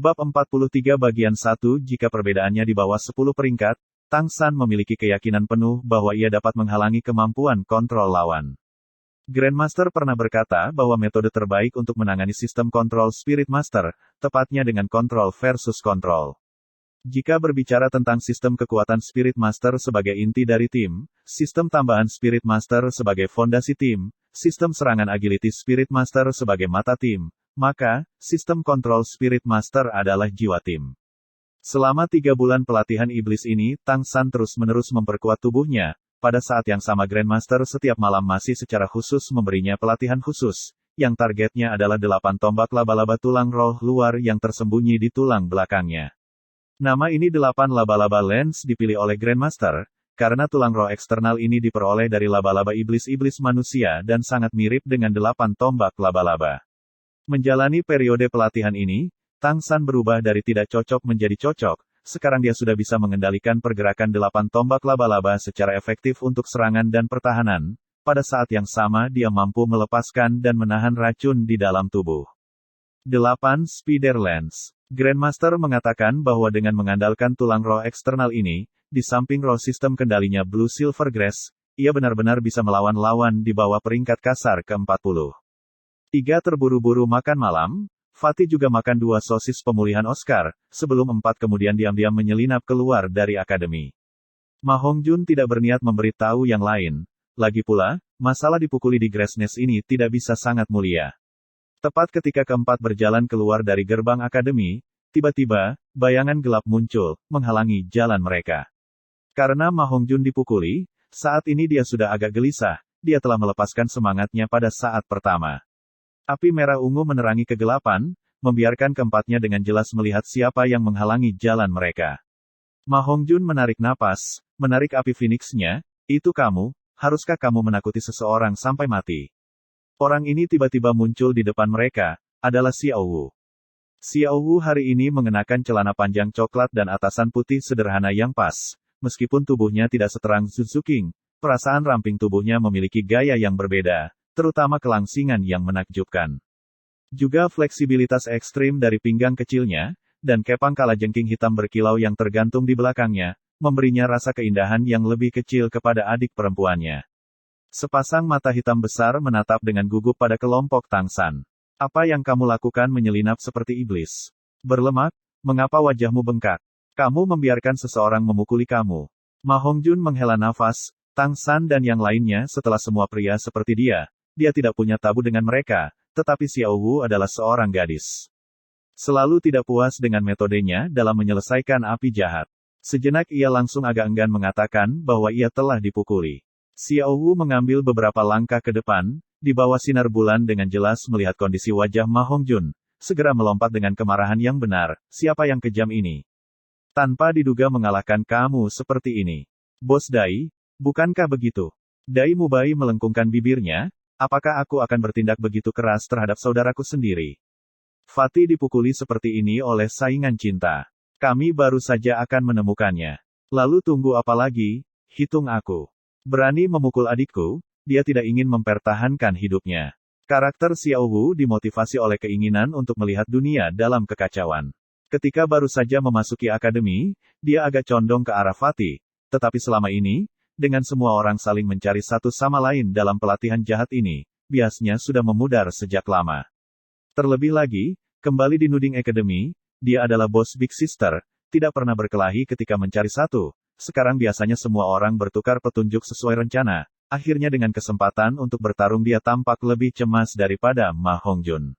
Bab 43 bagian 1 Jika perbedaannya di bawah 10 peringkat, Tang San memiliki keyakinan penuh bahwa ia dapat menghalangi kemampuan kontrol lawan. Grandmaster pernah berkata bahwa metode terbaik untuk menangani sistem kontrol Spirit Master, tepatnya dengan kontrol versus kontrol. Jika berbicara tentang sistem kekuatan Spirit Master sebagai inti dari tim, sistem tambahan Spirit Master sebagai fondasi tim, sistem serangan agility Spirit Master sebagai mata tim, maka, sistem kontrol Spirit Master adalah jiwa tim. Selama 3 bulan pelatihan iblis ini, Tang San terus-menerus memperkuat tubuhnya. Pada saat yang sama Grandmaster setiap malam masih secara khusus memberinya pelatihan khusus, yang targetnya adalah 8 tombak laba-laba tulang roh luar yang tersembunyi di tulang belakangnya. Nama ini 8 laba-laba lens dipilih oleh Grandmaster, karena tulang roh eksternal ini diperoleh dari laba-laba iblis-iblis manusia dan sangat mirip dengan 8 tombak laba-laba. Menjalani periode pelatihan ini, Tang San berubah dari tidak cocok menjadi cocok, sekarang dia sudah bisa mengendalikan pergerakan 8 tombak laba-laba secara efektif untuk serangan dan pertahanan, pada saat yang sama dia mampu melepaskan dan menahan racun di dalam tubuh. 8 Spider Lens. Grandmaster mengatakan bahwa dengan mengandalkan tulang roh eksternal ini, di samping roh sistem kendalinya Blue Silver Grass, ia benar-benar bisa melawan lawan di bawah peringkat kasar ke-40. 3 terburu-buru makan malam, Fatih juga makan 2 sosis pemulihan Oscar, sebelum 4 kemudian diam-diam menyelinap keluar dari akademi. Ma Hongjun tidak berniat memberitahu yang lain. Lagi pula, masalah dipukuli di Grass Nest ini tidak bisa sangat mulia. Tepat ketika keempat berjalan keluar dari gerbang akademi, tiba-tiba, bayangan gelap muncul, menghalangi jalan mereka. Karena Ma Hongjun dipukuli, saat ini dia sudah agak gelisah, dia telah melepaskan semangatnya pada saat pertama. Api merah ungu menerangi kegelapan, membiarkan keempatnya dengan jelas melihat siapa yang menghalangi jalan mereka. Ma Hongjun menarik napas, menarik api Phoenix-nya, itu kamu, haruskah kamu menakuti seseorang sampai mati? Orang ini tiba-tiba muncul di depan mereka, adalah Xiao Wu. Xiao Wu hari ini mengenakan celana panjang coklat dan atasan putih sederhana yang pas, meskipun tubuhnya tidak seterang Zhu King, perasaan ramping tubuhnya memiliki gaya yang berbeda. Terutama kelangsingan yang menakjubkan. Juga fleksibilitas ekstrim dari pinggang kecilnya, dan kepang kalajengking hitam berkilau yang tergantung di belakangnya, memberinya rasa keindahan yang lebih kecil kepada adik perempuannya. Sepasang mata hitam besar menatap dengan gugup pada kelompok Tang San. Apa yang kamu lakukan menyelinap seperti iblis? Berlemak, mengapa wajahmu bengkak? Kamu membiarkan seseorang memukuli kamu. Ma Hongjun menghela nafas, Tang San dan yang lainnya setelah semua pria seperti dia tidak punya tabu dengan mereka, tetapi Xiao Wu adalah seorang gadis. Selalu tidak puas dengan metodenya dalam menyelesaikan api jahat. Sejenak ia langsung agak enggan mengatakan bahwa ia telah dipukuli. Xiao Wu mengambil beberapa langkah ke depan, di bawah sinar bulan dengan jelas melihat kondisi wajah Ma Hongjun, segera melompat dengan kemarahan yang benar, siapa yang kejam ini? Tanpa diduga mengalahkan kamu seperti ini. Bos Dai, bukankah begitu? Dai Mubai melengkungkan bibirnya, apakah aku akan bertindak begitu keras terhadap saudaraku sendiri? Fatih dipukuli seperti ini oleh saingan cinta. Kami baru saja akan menemukannya. Lalu tunggu apa lagi? Hitung aku. Berani memukul adikku, dia tidak ingin mempertahankan hidupnya. Karakter Xiao Wu dimotivasi oleh keinginan untuk melihat dunia dalam kekacauan. Ketika baru saja memasuki akademi, dia agak condong ke arah Fatih. Tetapi selama ini, dengan semua orang saling mencari satu sama lain dalam pelatihan jahat ini, biasnya sudah memudar sejak lama. Terlebih lagi, kembali di Nuding Academy, dia adalah bos Big Sister, tidak pernah berkelahi ketika mencari satu. Sekarang biasanya semua orang bertukar petunjuk sesuai rencana, akhirnya dengan kesempatan untuk bertarung dia tampak lebih cemas daripada Ma Hongjun.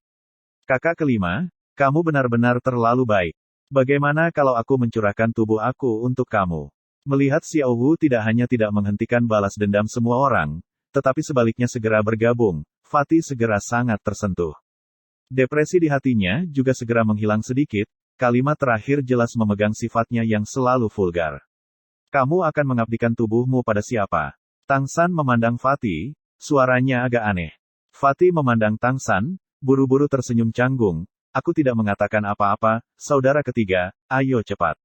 Kakak kelima, kamu benar-benar terlalu baik. Bagaimana kalau aku mencurahkan tubuh aku untuk kamu? Melihat Xiao Wu tidak hanya tidak menghentikan balas dendam semua orang, tetapi sebaliknya segera bergabung, Fatih segera sangat tersentuh. Depresi di hatinya juga segera menghilang sedikit, kalimat terakhir jelas memegang sifatnya yang selalu vulgar. Kamu akan mengabdikan tubuhmu pada siapa? Tang San memandang Fatih, suaranya agak aneh. Fatih memandang Tang San, buru-buru tersenyum canggung, aku tidak mengatakan apa-apa, saudara ketiga, ayo cepat.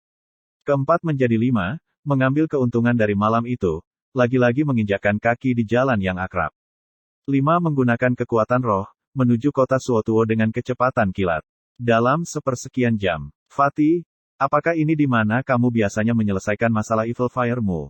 Keempat menjadi 5, mengambil keuntungan dari malam itu, lagi-lagi menginjakkan kaki di jalan yang akrab. 5 menggunakan kekuatan roh, menuju kota Suotuo dengan kecepatan kilat. Dalam sepersekian jam. Fatih, apakah ini di mana kamu biasanya menyelesaikan masalah Evil Fire-mu?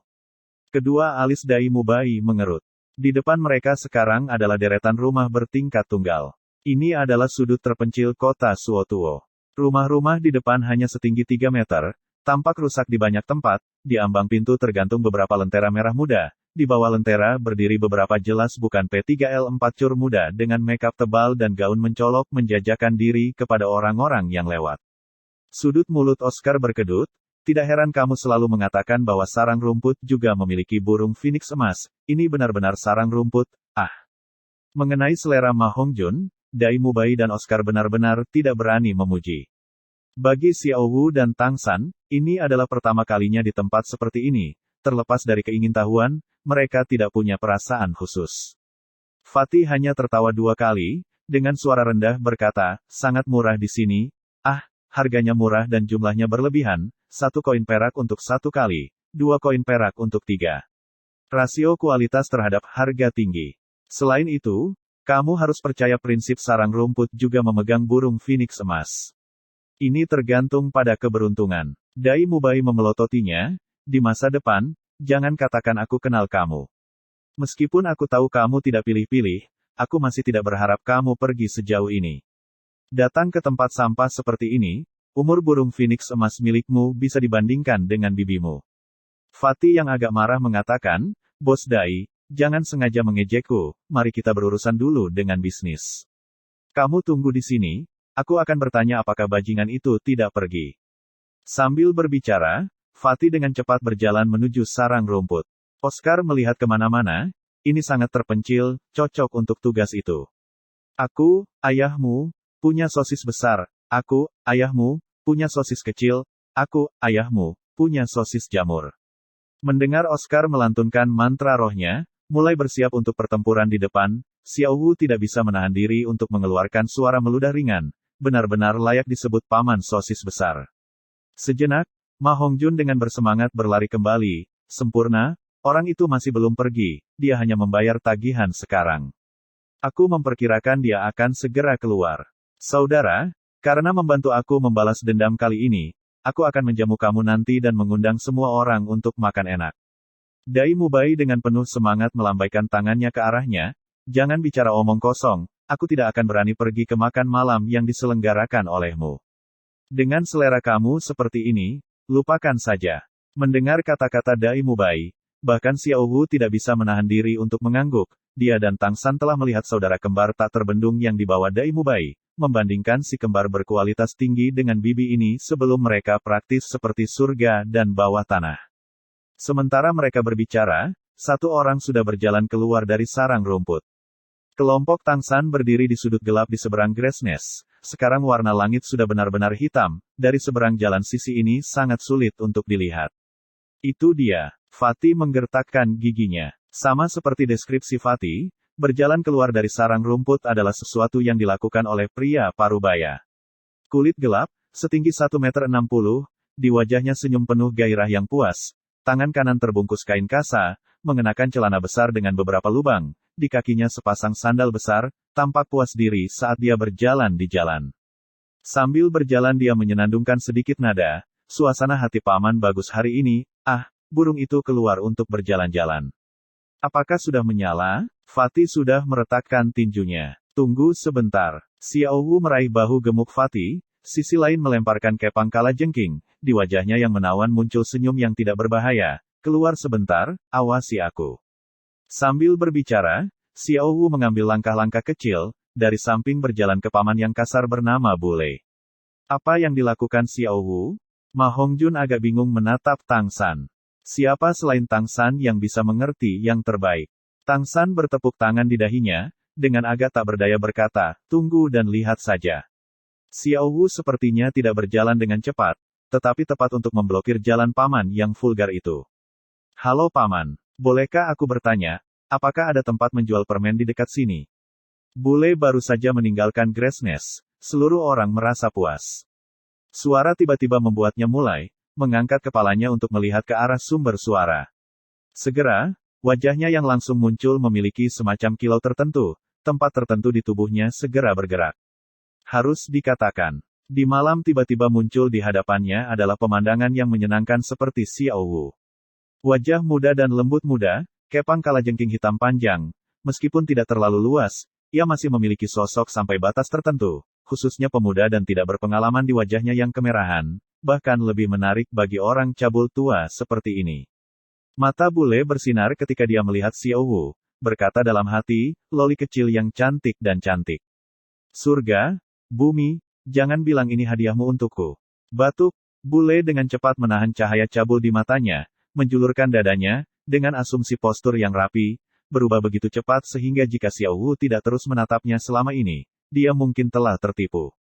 Kedua alis Dai Mubai mengerut. Di depan mereka sekarang adalah deretan rumah bertingkat tunggal. Ini adalah sudut terpencil kota Suotuo. Rumah-rumah di depan hanya setinggi 3 meter, tampak rusak di banyak tempat, di ambang pintu tergantung beberapa lentera merah muda, di bawah lentera berdiri beberapa jelas bukan P3L4 cur muda dengan makeup tebal dan gaun mencolok menjajakan diri kepada orang-orang yang lewat. Sudut mulut Oscar berkedut, tidak heran kamu selalu mengatakan bahwa sarang rumput juga memiliki burung phoenix emas, ini benar-benar sarang rumput, ah. Mengenai selera Ma Hongjun, Dai Mubai dan Oscar benar-benar tidak berani memuji. Bagi Xiao Wu dan Tang San, ini adalah pertama kalinya di tempat seperti ini. Terlepas dari keingintahuan, mereka tidak punya perasaan khusus. Fatih hanya tertawa 2 kali, dengan suara rendah berkata, sangat murah di sini. Ah, harganya murah dan jumlahnya berlebihan, 1 koin perak untuk 1 kali, 2 koin perak untuk 3. Rasio kualitas terhadap harga tinggi. Selain itu, kamu harus percaya prinsip sarang rumput juga memegang burung phoenix emas. Ini tergantung pada keberuntungan. Dai Mubai memelototinya, di masa depan, jangan katakan aku kenal kamu. Meskipun aku tahu kamu tidak pilih-pilih, aku masih tidak berharap kamu pergi sejauh ini. Datang ke tempat sampah seperti ini, umur burung phoenix emas milikmu bisa dibandingkan dengan bibimu. Fatih yang agak marah mengatakan, Bos Dai, jangan sengaja mengejekku, mari kita berurusan dulu dengan bisnis. Kamu tunggu di sini. Aku akan bertanya apakah bajingan itu tidak pergi. Sambil berbicara, Fatih dengan cepat berjalan menuju sarang rumput. Oscar melihat kemana-mana, ini sangat terpencil, cocok untuk tugas itu. Aku, ayahmu, punya sosis besar. Aku, ayahmu, punya sosis kecil. Aku, ayahmu, punya sosis jamur. Mendengar Oscar melantunkan mantra rohnya, mulai bersiap untuk pertempuran di depan, Xiao Wu tidak bisa menahan diri untuk mengeluarkan suara meludah ringan. Benar-benar layak disebut paman sosis besar. Sejenak, Ma Hongjun dengan bersemangat berlari kembali. Sempurna, orang itu masih belum pergi, dia hanya membayar tagihan sekarang. Aku memperkirakan dia akan segera keluar. Saudara, karena membantu aku membalas dendam kali ini, aku akan menjamu kamu nanti dan mengundang semua orang untuk makan enak. Dai Mubai dengan penuh semangat melambaikan tangannya ke arahnya, jangan bicara omong kosong. Aku tidak akan berani pergi ke makan malam yang diselenggarakan olehmu. Dengan selera kamu seperti ini, lupakan saja. Mendengar kata-kata Dai Mubai, bahkan Xiao Wu tidak bisa menahan diri untuk mengangguk. Dia dan Tang San telah melihat saudara kembar tak terbendung yang dibawa Dai Mubai, membandingkan si kembar berkualitas tinggi dengan bibi ini sebelum mereka praktis seperti surga dan bawah tanah. Sementara mereka berbicara, 1 orang sudah berjalan keluar dari sarang rumput. Kelompok Tang San berdiri di sudut gelap di seberang Grass Nest. Sekarang warna langit sudah benar-benar hitam, dari seberang jalan sisi ini sangat sulit untuk dilihat. Itu dia. Fatih menggertakkan giginya. Sama seperti deskripsi Fatih, berjalan keluar dari sarang rumput adalah sesuatu yang dilakukan oleh pria parubaya. Kulit gelap, setinggi 1,60 meter, di wajahnya senyum penuh gairah yang puas. Tangan kanan terbungkus kain kasa, mengenakan celana besar dengan beberapa lubang. Di kakinya sepasang sandal besar, tampak puas diri saat dia berjalan di jalan. Sambil berjalan dia menyenandungkan sedikit nada, suasana hati paman bagus hari ini, ah, burung itu keluar untuk berjalan-jalan. Apakah sudah menyala? Fatih sudah meretakkan tinjunya. Tunggu sebentar. Xiao Wu meraih bahu gemuk Fatih, sisi lain melemparkan kepang kalajengking, di wajahnya yang menawan muncul senyum yang tidak berbahaya. Keluar sebentar, awasi aku. Sambil berbicara, Xiao Wu mengambil langkah-langkah kecil, dari samping berjalan ke paman yang kasar bernama Bule. Apa yang dilakukan Xiao Wu? Ma Hongjun agak bingung menatap Tang San. Siapa selain Tang San yang bisa mengerti yang terbaik? Tang San bertepuk tangan di dahinya, dengan agak tak berdaya berkata, tunggu dan lihat saja. Xiao Wu sepertinya tidak berjalan dengan cepat, tetapi tepat untuk memblokir jalan paman yang vulgar itu. Halo paman. Bolehkah aku bertanya, apakah ada tempat menjual permen di dekat sini? Bule baru saja meninggalkan Grass Nest. Seluruh orang merasa puas. Suara tiba-tiba membuatnya mulai, mengangkat kepalanya untuk melihat ke arah sumber suara. Segera, wajahnya yang langsung muncul memiliki semacam kilau tertentu, tempat tertentu di tubuhnya segera bergerak. Harus dikatakan, Di malam tiba-tiba muncul di hadapannya adalah pemandangan yang menyenangkan seperti Xiao Wu. Wajah muda dan lembut muda, kepang kalajengking hitam panjang. Meskipun tidak terlalu luas, ia masih memiliki sosok sampai batas tertentu, khususnya pemuda dan tidak berpengalaman di wajahnya yang kemerahan, bahkan lebih menarik bagi orang cabul tua seperti ini. Mata bule bersinar ketika dia melihat Xiao Wu, berkata dalam hati, loli kecil yang cantik dan cantik. Surga, bumi, jangan bilang ini hadiahmu untukku. Batuk, bule dengan cepat menahan cahaya cabul di matanya, menjulurkan dadanya, dengan asumsi postur yang rapi, berubah begitu cepat sehingga jika Xiao Wu tidak terus menatapnya selama ini, dia mungkin telah tertipu.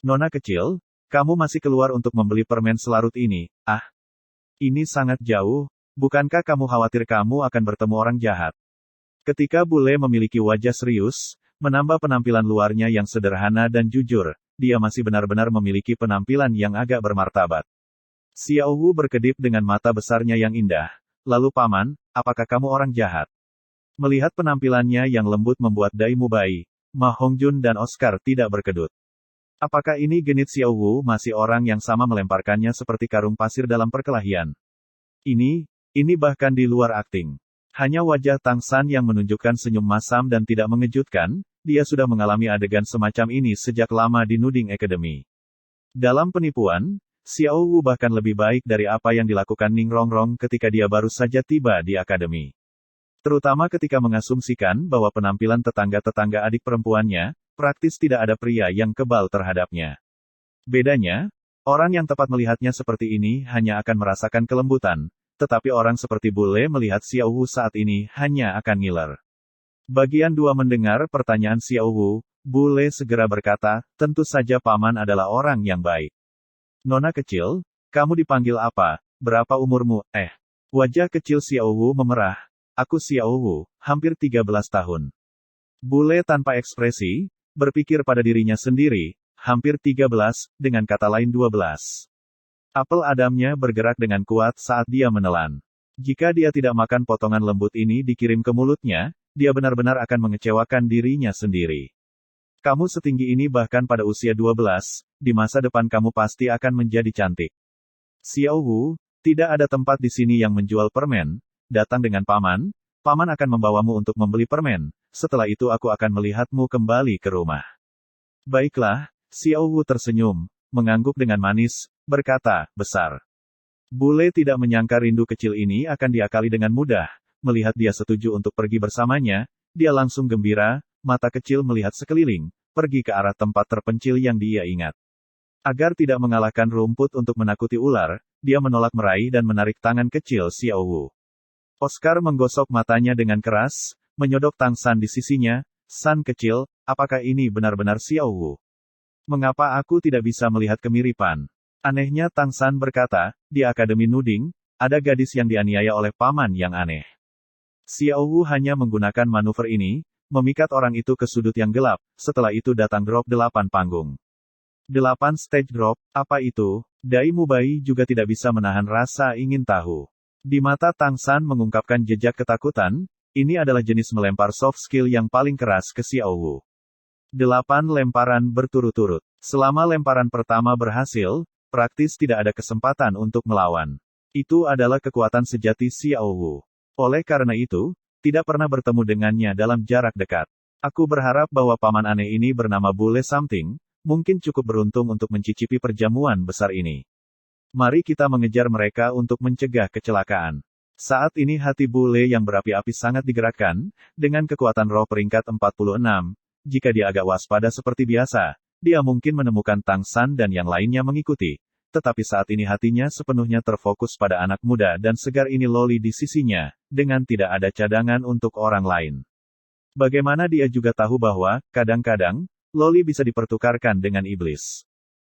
Nona kecil, kamu masih keluar untuk membeli permen selarut ini, ini sangat jauh, bukankah kamu khawatir kamu akan bertemu orang jahat? Ketika bule memiliki wajah serius, menambah penampilan luarnya yang sederhana dan jujur, dia masih benar-benar memiliki penampilan yang agak bermartabat. Xiao Wu berkedip dengan mata besarnya yang indah. Lalu paman, apakah kamu orang jahat? Melihat penampilannya yang lembut membuat Dai Mubai, Ma Hongjun dan Oscar tidak berkedut. Apakah ini genit Xiao Wu masih orang yang sama melemparkannya seperti karung pasir dalam perkelahian? Ini bahkan di luar akting. Hanya wajah Tang San yang menunjukkan senyum masam dan tidak mengejutkan, dia sudah mengalami adegan semacam ini sejak lama di Nuding Academy. Dalam penipuan, Xiao Wu bahkan lebih baik dari apa yang dilakukan Ning Rongrong ketika dia baru saja tiba di akademi. Terutama ketika mengasumsikan bahwa penampilan tetangga-tetangga adik perempuannya, praktis tidak ada pria yang kebal terhadapnya. Bedanya, orang yang tepat melihatnya seperti ini hanya akan merasakan kelembutan, tetapi orang seperti bule melihat Xiao Wu saat ini hanya akan ngiler. Bagian 2 mendengar pertanyaan Xiao Wu, bule segera berkata, tentu saja paman adalah orang yang baik. Nona kecil, kamu dipanggil apa? Berapa umurmu? Wajah kecil Xiao Wu memerah. Aku Xiao Wu, hampir 13 tahun. Bule tanpa ekspresi, berpikir pada dirinya sendiri, hampir 13, dengan kata lain 12. Apel Adamnya bergerak dengan kuat saat dia menelan. Jika dia tidak makan potongan lembut ini dikirim ke mulutnya, dia benar-benar akan mengecewakan dirinya sendiri. Kamu setinggi ini bahkan pada usia 12, di masa depan kamu pasti akan menjadi cantik. Xiao Wu, tidak ada tempat di sini yang menjual permen, datang dengan paman akan membawamu untuk membeli permen, setelah itu aku akan melihatmu kembali ke rumah. Baiklah, Xiao Wu tersenyum, mengangguk dengan manis, berkata, besar. Bule tidak menyangka rindu kecil ini akan diakali dengan mudah, melihat dia setuju untuk pergi bersamanya, dia langsung gembira, mata kecil melihat sekeliling, pergi ke arah tempat terpencil yang dia ingat. Agar tidak mengalahkan rumput untuk menakuti ular, dia menolak meraih dan menarik tangan kecil Xiao Wu. Oscar menggosok matanya dengan keras, menyodok Tang San di sisinya, San kecil, apakah ini benar-benar Xiao Wu? Mengapa aku tidak bisa melihat kemiripan? Anehnya Tang San berkata, di Akademi Nuding, ada gadis yang dianiaya oleh paman yang aneh. Xiao Wu hanya menggunakan manuver ini, memikat orang itu ke sudut yang gelap, setelah itu datang drop 8 panggung. 8 stage drop, apa itu? Dai Mubai juga tidak bisa menahan rasa ingin tahu. Di mata Tang San mengungkapkan jejak ketakutan, ini adalah jenis melempar soft skill yang paling keras ke Xiao Wu. 8 lemparan berturut-turut. Selama lemparan pertama berhasil, praktis tidak ada kesempatan untuk melawan. Itu adalah kekuatan sejati Xiao Wu. Oleh karena itu, tidak pernah bertemu dengannya dalam jarak dekat. Aku berharap bahwa paman aneh ini bernama Bule Something, mungkin cukup beruntung untuk mencicipi perjamuan besar ini. Mari kita mengejar mereka untuk mencegah kecelakaan. Saat ini hati bule yang berapi-api sangat digerakkan, dengan kekuatan roh peringkat 46, jika dia agak waspada seperti biasa, dia mungkin menemukan Tang San dan yang lainnya mengikuti. Tetapi saat ini hatinya sepenuhnya terfokus pada anak muda dan segar ini loli di sisinya, dengan tidak ada cadangan untuk orang lain. Bagaimana dia juga tahu bahwa, kadang-kadang, loli bisa dipertukarkan dengan iblis.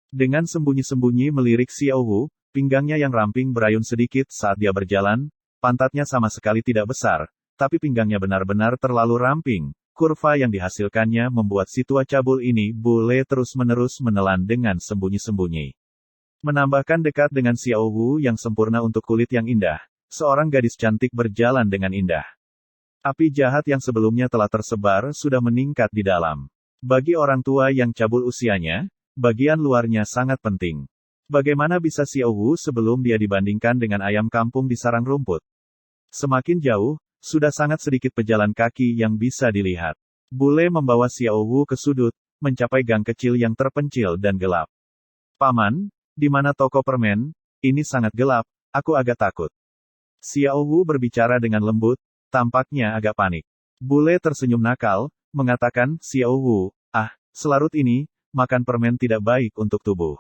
Dengan sembunyi-sembunyi melirik Xiao Wu, pinggangnya yang ramping berayun sedikit saat dia berjalan, pantatnya sama sekali tidak besar, tapi pinggangnya benar-benar terlalu ramping. Kurva yang dihasilkannya membuat si tua cabul ini bule terus-menerus menelan dengan sembunyi-sembunyi. Menambahkan dekat dengan Xiao Wu yang sempurna untuk kulit yang indah, seorang gadis cantik berjalan dengan indah. Api jahat yang sebelumnya telah tersebar sudah meningkat di dalam. Bagi orang tua yang cabul usianya, bagian luarnya sangat penting. Bagaimana bisa Xiao Wu sebelum dia dibandingkan dengan ayam kampung di sarang rumput? Semakin jauh, sudah sangat sedikit pejalan kaki yang bisa dilihat. Bule membawa Xiao Wu ke sudut, mencapai gang kecil yang terpencil dan gelap. Paman, di mana toko permen? Ini sangat gelap, aku agak takut. Xiao Wu berbicara dengan lembut, tampaknya agak panik. Bule tersenyum nakal, mengatakan, Xiao Wu, selarut ini, makan permen tidak baik untuk tubuh.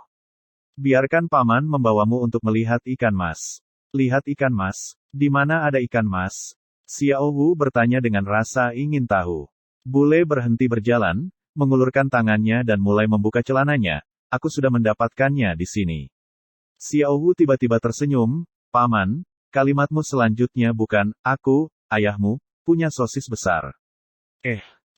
Biarkan paman membawamu untuk melihat ikan mas. Lihat ikan mas? Di mana ada ikan mas? Xiao Wu bertanya dengan rasa ingin tahu. Bule berhenti berjalan, mengulurkan tangannya dan mulai membuka celananya. Aku sudah mendapatkannya di sini. Xiao Wu tiba-tiba tersenyum, Paman, kalimatmu selanjutnya bukan, aku, ayahmu, punya sosis besar.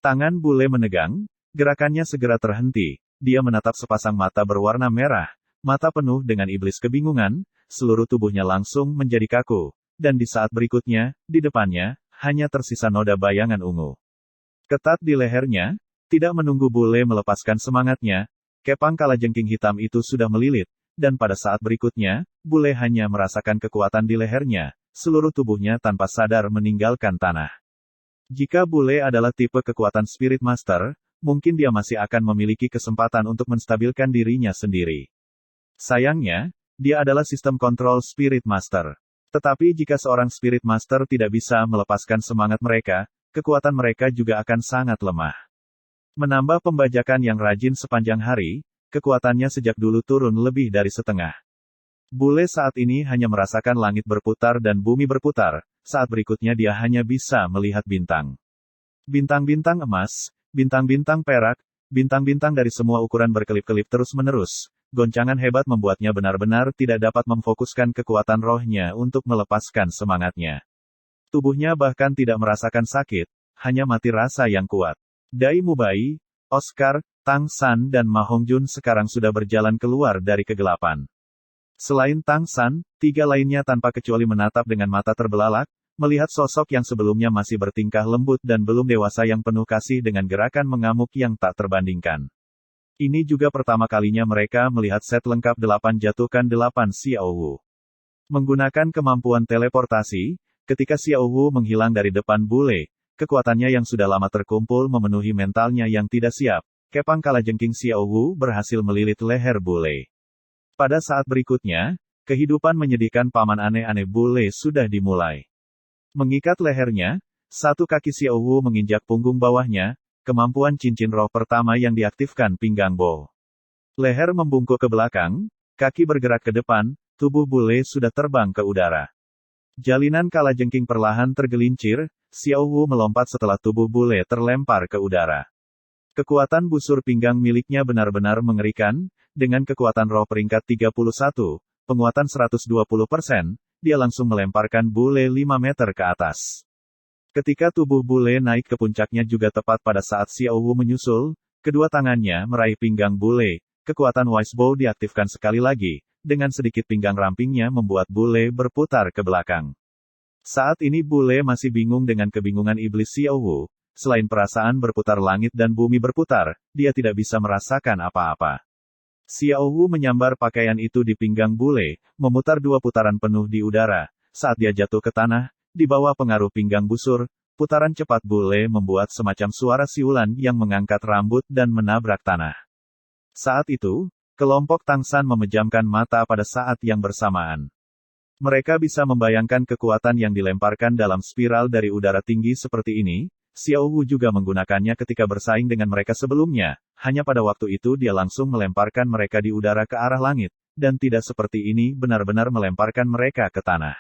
Tangan bule menegang, gerakannya segera terhenti, dia menatap sepasang mata berwarna merah, mata penuh dengan iblis kebingungan, seluruh tubuhnya langsung menjadi kaku, dan di saat berikutnya, di depannya, hanya tersisa noda bayangan ungu. Ketat di lehernya, tidak menunggu bule melepaskan semangatnya, kepang kalajengking hitam itu sudah melilit, dan pada saat berikutnya, bule hanya merasakan kekuatan di lehernya, seluruh tubuhnya tanpa sadar meninggalkan tanah. Jika bule adalah tipe kekuatan Spirit Master, mungkin dia masih akan memiliki kesempatan untuk menstabilkan dirinya sendiri. Sayangnya, dia adalah sistem kontrol Spirit Master. Tetapi jika seorang Spirit Master tidak bisa melepaskan semangat mereka, kekuatan mereka juga akan sangat lemah. Menambah pembajakan yang rajin sepanjang hari, kekuatannya sejak dulu turun lebih dari setengah. Bule saat ini hanya merasakan langit berputar dan bumi berputar, saat berikutnya dia hanya bisa melihat bintang. Bintang-bintang emas, bintang-bintang perak, bintang-bintang dari semua ukuran berkelip-kelip terus-menerus. Goncangan hebat membuatnya benar-benar tidak dapat memfokuskan kekuatan rohnya untuk melepaskan semangatnya. Tubuhnya bahkan tidak merasakan sakit, hanya mati rasa yang kuat. Dai Mubai, Oscar, Tang San dan Ma Hongjun sekarang sudah berjalan keluar dari kegelapan. Selain Tang San, tiga lainnya tanpa kecuali menatap dengan mata terbelalak, melihat sosok yang sebelumnya masih bertingkah lembut dan belum dewasa yang penuh kasih dengan gerakan mengamuk yang tak terbandingkan. Ini juga pertama kalinya mereka melihat set lengkap 8 jatuhkan 8 Xiao Wu. Menggunakan kemampuan teleportasi, ketika Xiao Wu menghilang dari depan bule, kekuatannya yang sudah lama terkumpul memenuhi mentalnya yang tidak siap. Kepang kalajengking Xiao Wu berhasil melilit leher bule. Pada saat berikutnya, kehidupan menyedihkan paman aneh-aneh bule sudah dimulai. Mengikat lehernya, satu kaki Xiao Wu menginjak punggung bawahnya, kemampuan cincin roh pertama yang diaktifkan pinggang Bo. Leher membungkuk ke belakang, kaki bergerak ke depan, tubuh bule sudah terbang ke udara. Jalinan kalajengking perlahan tergelincir, Xiao Wu melompat setelah tubuh bule terlempar ke udara. Kekuatan busur pinggang miliknya benar-benar mengerikan, dengan kekuatan roh peringkat 31, penguatan 120%, dia langsung melemparkan bule 5 meter ke atas. Ketika tubuh bule naik ke puncaknya juga tepat pada saat Xiao Wu menyusul, kedua tangannya meraih pinggang bule, kekuatan Wise Bow diaktifkan sekali lagi, dengan sedikit pinggang rampingnya membuat bule berputar ke belakang. Saat ini bule masih bingung dengan kebingungan iblis Xiao Wu, selain perasaan berputar langit dan bumi berputar, dia tidak bisa merasakan apa-apa. Xiao Wu menyambar pakaian itu di pinggang bule, memutar 2 putaran penuh di udara, saat dia jatuh ke tanah, di bawah pengaruh pinggang busur, putaran cepat bule membuat semacam suara siulan yang mengangkat rambut dan menabrak tanah. Saat itu, kelompok Tang San memejamkan mata pada saat yang bersamaan. Mereka bisa membayangkan kekuatan yang dilemparkan dalam spiral dari udara tinggi seperti ini. Xiao Wu juga menggunakannya ketika bersaing dengan mereka sebelumnya, hanya pada waktu itu dia langsung melemparkan mereka di udara ke arah langit, dan tidak seperti ini benar-benar melemparkan mereka ke tanah.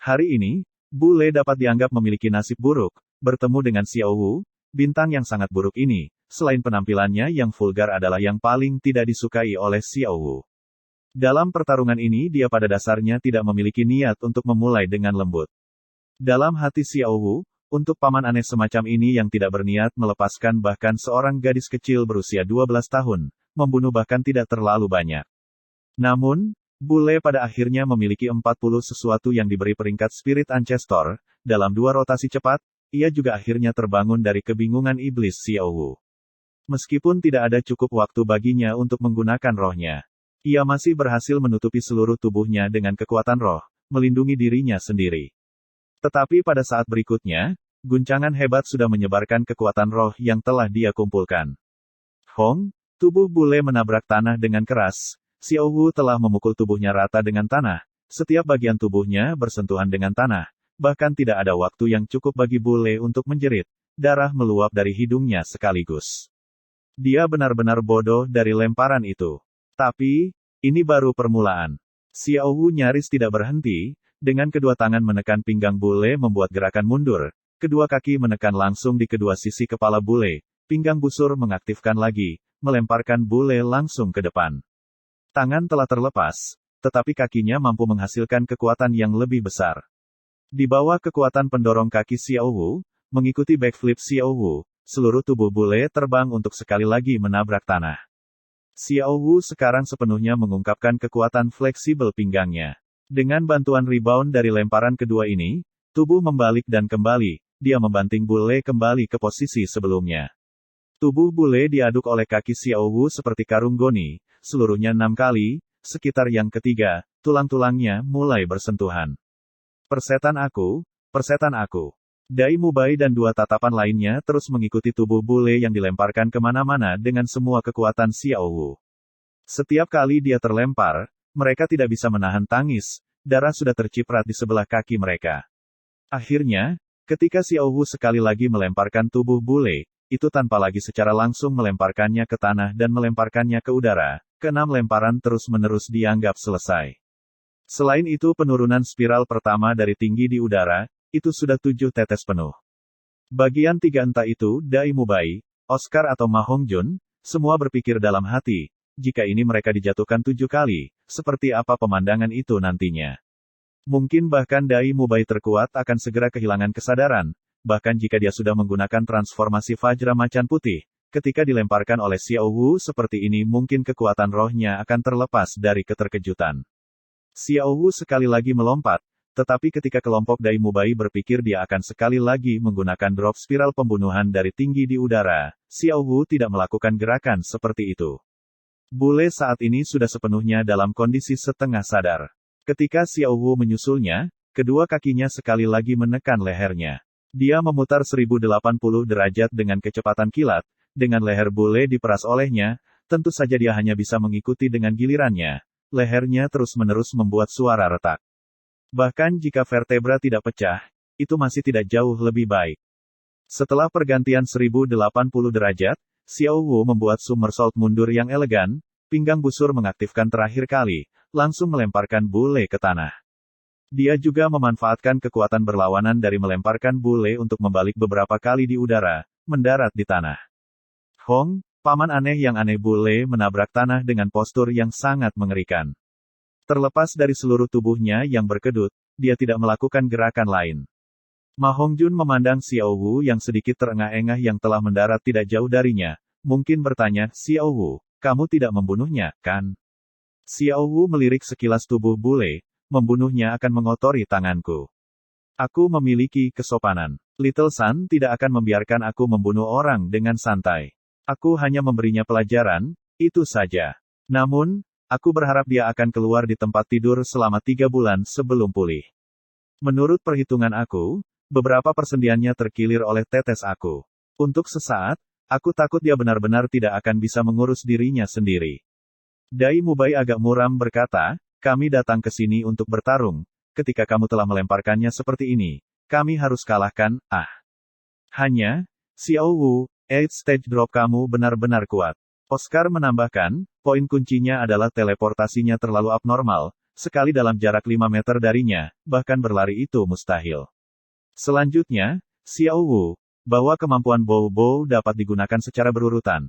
Hari ini, bule dapat dianggap memiliki nasib buruk, bertemu dengan Xiao Wu, bintang yang sangat buruk ini, selain penampilannya yang vulgar adalah yang paling tidak disukai oleh Xiao Wu. Dalam pertarungan ini dia pada dasarnya tidak memiliki niat untuk memulai dengan lembut. Dalam hati Xiao Wu, untuk paman aneh semacam ini yang tidak berniat melepaskan bahkan seorang gadis kecil berusia 12 tahun, membunuh bahkan tidak terlalu banyak. Namun, bule pada akhirnya memiliki 40 sesuatu yang diberi peringkat Spirit Ancestor, dalam 2 rotasi cepat, ia juga akhirnya terbangun dari kebingungan iblis Xiao Wu. Meskipun tidak ada cukup waktu baginya untuk menggunakan rohnya, ia masih berhasil menutupi seluruh tubuhnya dengan kekuatan roh, melindungi dirinya sendiri. Tetapi pada saat berikutnya, guncangan hebat sudah menyebarkan kekuatan roh yang telah dia kumpulkan. Hong, tubuh bule menabrak tanah dengan keras. Xiao Wu telah memukul tubuhnya rata dengan tanah. Setiap bagian tubuhnya bersentuhan dengan tanah. Bahkan tidak ada waktu yang cukup bagi bule untuk menjerit. Darah meluap dari hidungnya sekaligus. Dia benar-benar bodoh dari lemparan itu. Tapi, ini baru permulaan. Xiao Wu nyaris tidak berhenti, dengan kedua tangan menekan pinggang bule membuat gerakan mundur, kedua kaki menekan langsung di kedua sisi kepala bule, pinggang busur mengaktifkan lagi, melemparkan bule langsung ke depan. Tangan telah terlepas, tetapi kakinya mampu menghasilkan kekuatan yang lebih besar. Di bawah kekuatan pendorong kaki Xiao Wu, mengikuti backflip Xiao Wu, seluruh tubuh bule terbang untuk sekali lagi menabrak tanah. Xiao Wu sekarang sepenuhnya mengungkapkan kekuatan fleksibel pinggangnya. Dengan bantuan rebound dari lemparan kedua ini, tubuh membalik dan kembali, dia membanting bule kembali ke posisi sebelumnya. Tubuh bule diaduk oleh kaki Xiao Wu seperti karung goni, seluruhnya 6 kali, sekitar yang ketiga, tulang-tulangnya mulai bersentuhan. Persetan aku, persetan aku. Dai Mubai dan dua tatapan lainnya terus mengikuti tubuh bule yang dilemparkan kemana-mana dengan semua kekuatan Xiao Wu. Setiap kali dia terlempar, mereka tidak bisa menahan tangis, darah sudah terciprat di sebelah kaki mereka. Akhirnya, ketika Xiao Wu sekali lagi melemparkan tubuh bule, itu tanpa lagi secara langsung melemparkannya ke tanah dan melemparkannya ke udara, keenam lemparan terus-menerus dianggap selesai. Selain itu penurunan spiral pertama dari tinggi di udara, itu sudah 7 tetes penuh. Bagian 3 entah itu Dai Mubai, Oscar atau Ma Hongjun, semua berpikir dalam hati, jika ini mereka dijatuhkan 7 kali, seperti apa pemandangan itu nantinya. Mungkin bahkan Dai Mubai terkuat akan segera kehilangan kesadaran, bahkan jika dia sudah menggunakan transformasi Vajra Macan Putih, ketika dilemparkan oleh Xiao Wu seperti ini mungkin kekuatan rohnya akan terlepas dari keterkejutan. Xiao Wu sekali lagi melompat, tetapi ketika kelompok Dai Mubai berpikir dia akan sekali lagi menggunakan drop spiral pembunuhan dari tinggi di udara, Xiao Wu tidak melakukan gerakan seperti itu. Bule saat ini sudah sepenuhnya dalam kondisi setengah sadar. Ketika Xiao Wu menyusulnya, kedua kakinya sekali lagi menekan lehernya. Dia memutar 1080 derajat dengan kecepatan kilat, dengan leher bule diperas olehnya, tentu saja dia hanya bisa mengikuti dengan gilirannya. Lehernya terus-menerus membuat suara retak. Bahkan jika vertebra tidak pecah, itu masih tidak jauh lebih baik. Setelah pergantian 1080 derajat, Xiao Wu membuat somersault mundur yang elegan, pinggang busur mengaktifkan terakhir kali, langsung melemparkan bule ke tanah. Dia juga memanfaatkan kekuatan berlawanan dari melemparkan bule untuk membalik beberapa kali di udara, mendarat di tanah. Hong, paman aneh yang aneh bule menabrak tanah dengan postur yang sangat mengerikan. Terlepas dari seluruh tubuhnya yang berkedut, dia tidak melakukan gerakan lain. Ma Hongjun memandang Xiao Wu yang sedikit terengah-engah yang telah mendarat tidak jauh darinya, mungkin bertanya, Xiao Wu, kamu tidak membunuhnya, kan? Xiao Wu melirik sekilas tubuh bule, membunuhnya akan mengotori tanganku. Aku memiliki kesopanan. Little Sun tidak akan membiarkan aku membunuh orang dengan santai. Aku hanya memberinya pelajaran, itu saja. Namun, aku berharap dia akan keluar di tempat tidur selama 3 bulan sebelum pulih. Menurut perhitungan aku, beberapa persendiannya terkilir oleh tetes aku. Untuk sesaat, aku takut dia benar-benar tidak akan bisa mengurus dirinya sendiri. Dai Mubai agak muram berkata, kami datang ke sini untuk bertarung. Ketika kamu telah melemparkannya seperti ini, kami harus kalahkan, Hanya, Xiao Wu, 8 stage drop kamu benar-benar kuat. Oscar menambahkan, poin kuncinya adalah teleportasinya terlalu abnormal, sekali dalam jarak 5 meter darinya, bahkan berlari itu mustahil. Selanjutnya, Xiao Wu, bahwa kemampuan Bow Bow dapat digunakan secara berurutan.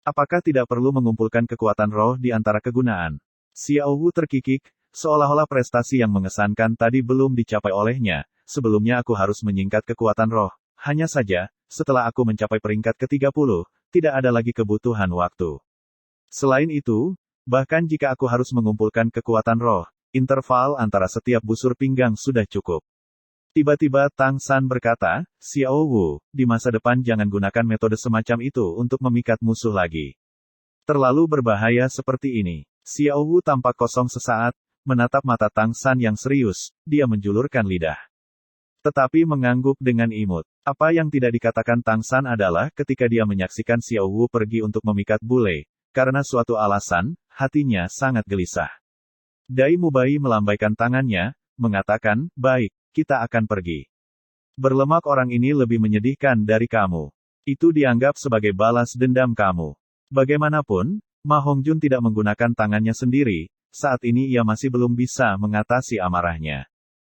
Apakah tidak perlu mengumpulkan kekuatan roh di antara kegunaan? Xiao Wu terkikik, seolah-olah prestasi yang mengesankan tadi belum dicapai olehnya, sebelumnya aku harus menyingkat kekuatan roh. Hanya saja, setelah aku mencapai peringkat ke-30, tidak ada lagi kebutuhan waktu. Selain itu, bahkan jika aku harus mengumpulkan kekuatan roh, interval antara setiap busur pinggang sudah cukup. Tiba-tiba Tang San berkata, Xiao Wu, di masa depan jangan gunakan metode semacam itu untuk memikat musuh lagi. Terlalu berbahaya seperti ini. Xiao Wu tampak kosong sesaat, menatap mata Tang San yang serius, dia menjulurkan lidah. Tetapi mengangguk dengan imut. Apa yang tidak dikatakan Tang San adalah ketika dia menyaksikan Xiao Wu pergi untuk memikat bule, karena suatu alasan, hatinya sangat gelisah. Dai Mubai melambaikan tangannya, mengatakan, baik, kita akan pergi. Berlemak orang ini lebih menyedihkan dari kamu. Itu dianggap sebagai balas dendam kamu. Bagaimanapun, Ma Hongjun tidak menggunakan tangannya sendiri, saat ini ia masih belum bisa mengatasi amarahnya.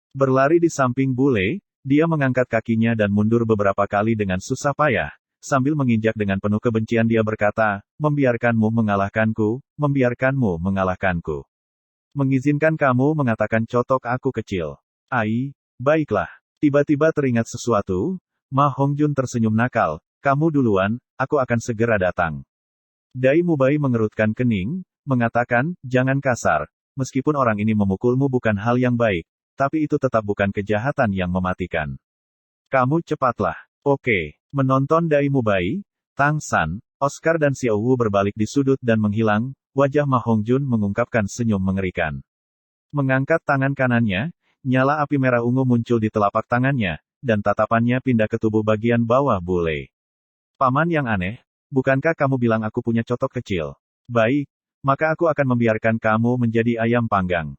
Berlari di samping bule, dia mengangkat kakinya dan mundur beberapa kali dengan susah payah. Sambil menginjak dengan penuh kebencian dia berkata, membiarkanmu mengalahkanku, membiarkanmu mengalahkanku. Mengizinkan kamu mengatakan cotok aku kecil. Ai, baiklah. Tiba-tiba teringat sesuatu, Ma Hongjun tersenyum nakal, kamu duluan, aku akan segera datang. Dai Mubai mengerutkan kening, mengatakan, jangan kasar, meskipun orang ini memukulmu bukan hal yang baik, tapi itu tetap bukan kejahatan yang mematikan. Kamu cepatlah. Oke. Menonton Dai Mubai, Tang San, Oscar dan Xiao Wu berbalik di sudut dan menghilang, wajah Ma Hongjun mengungkapkan senyum mengerikan. Mengangkat tangan kanannya, nyala api merah ungu muncul di telapak tangannya, dan tatapannya pindah ke tubuh bagian bawah bule. Paman yang aneh, bukankah kamu bilang aku punya cotok kecil? Baik, maka aku akan membiarkan kamu menjadi ayam panggang.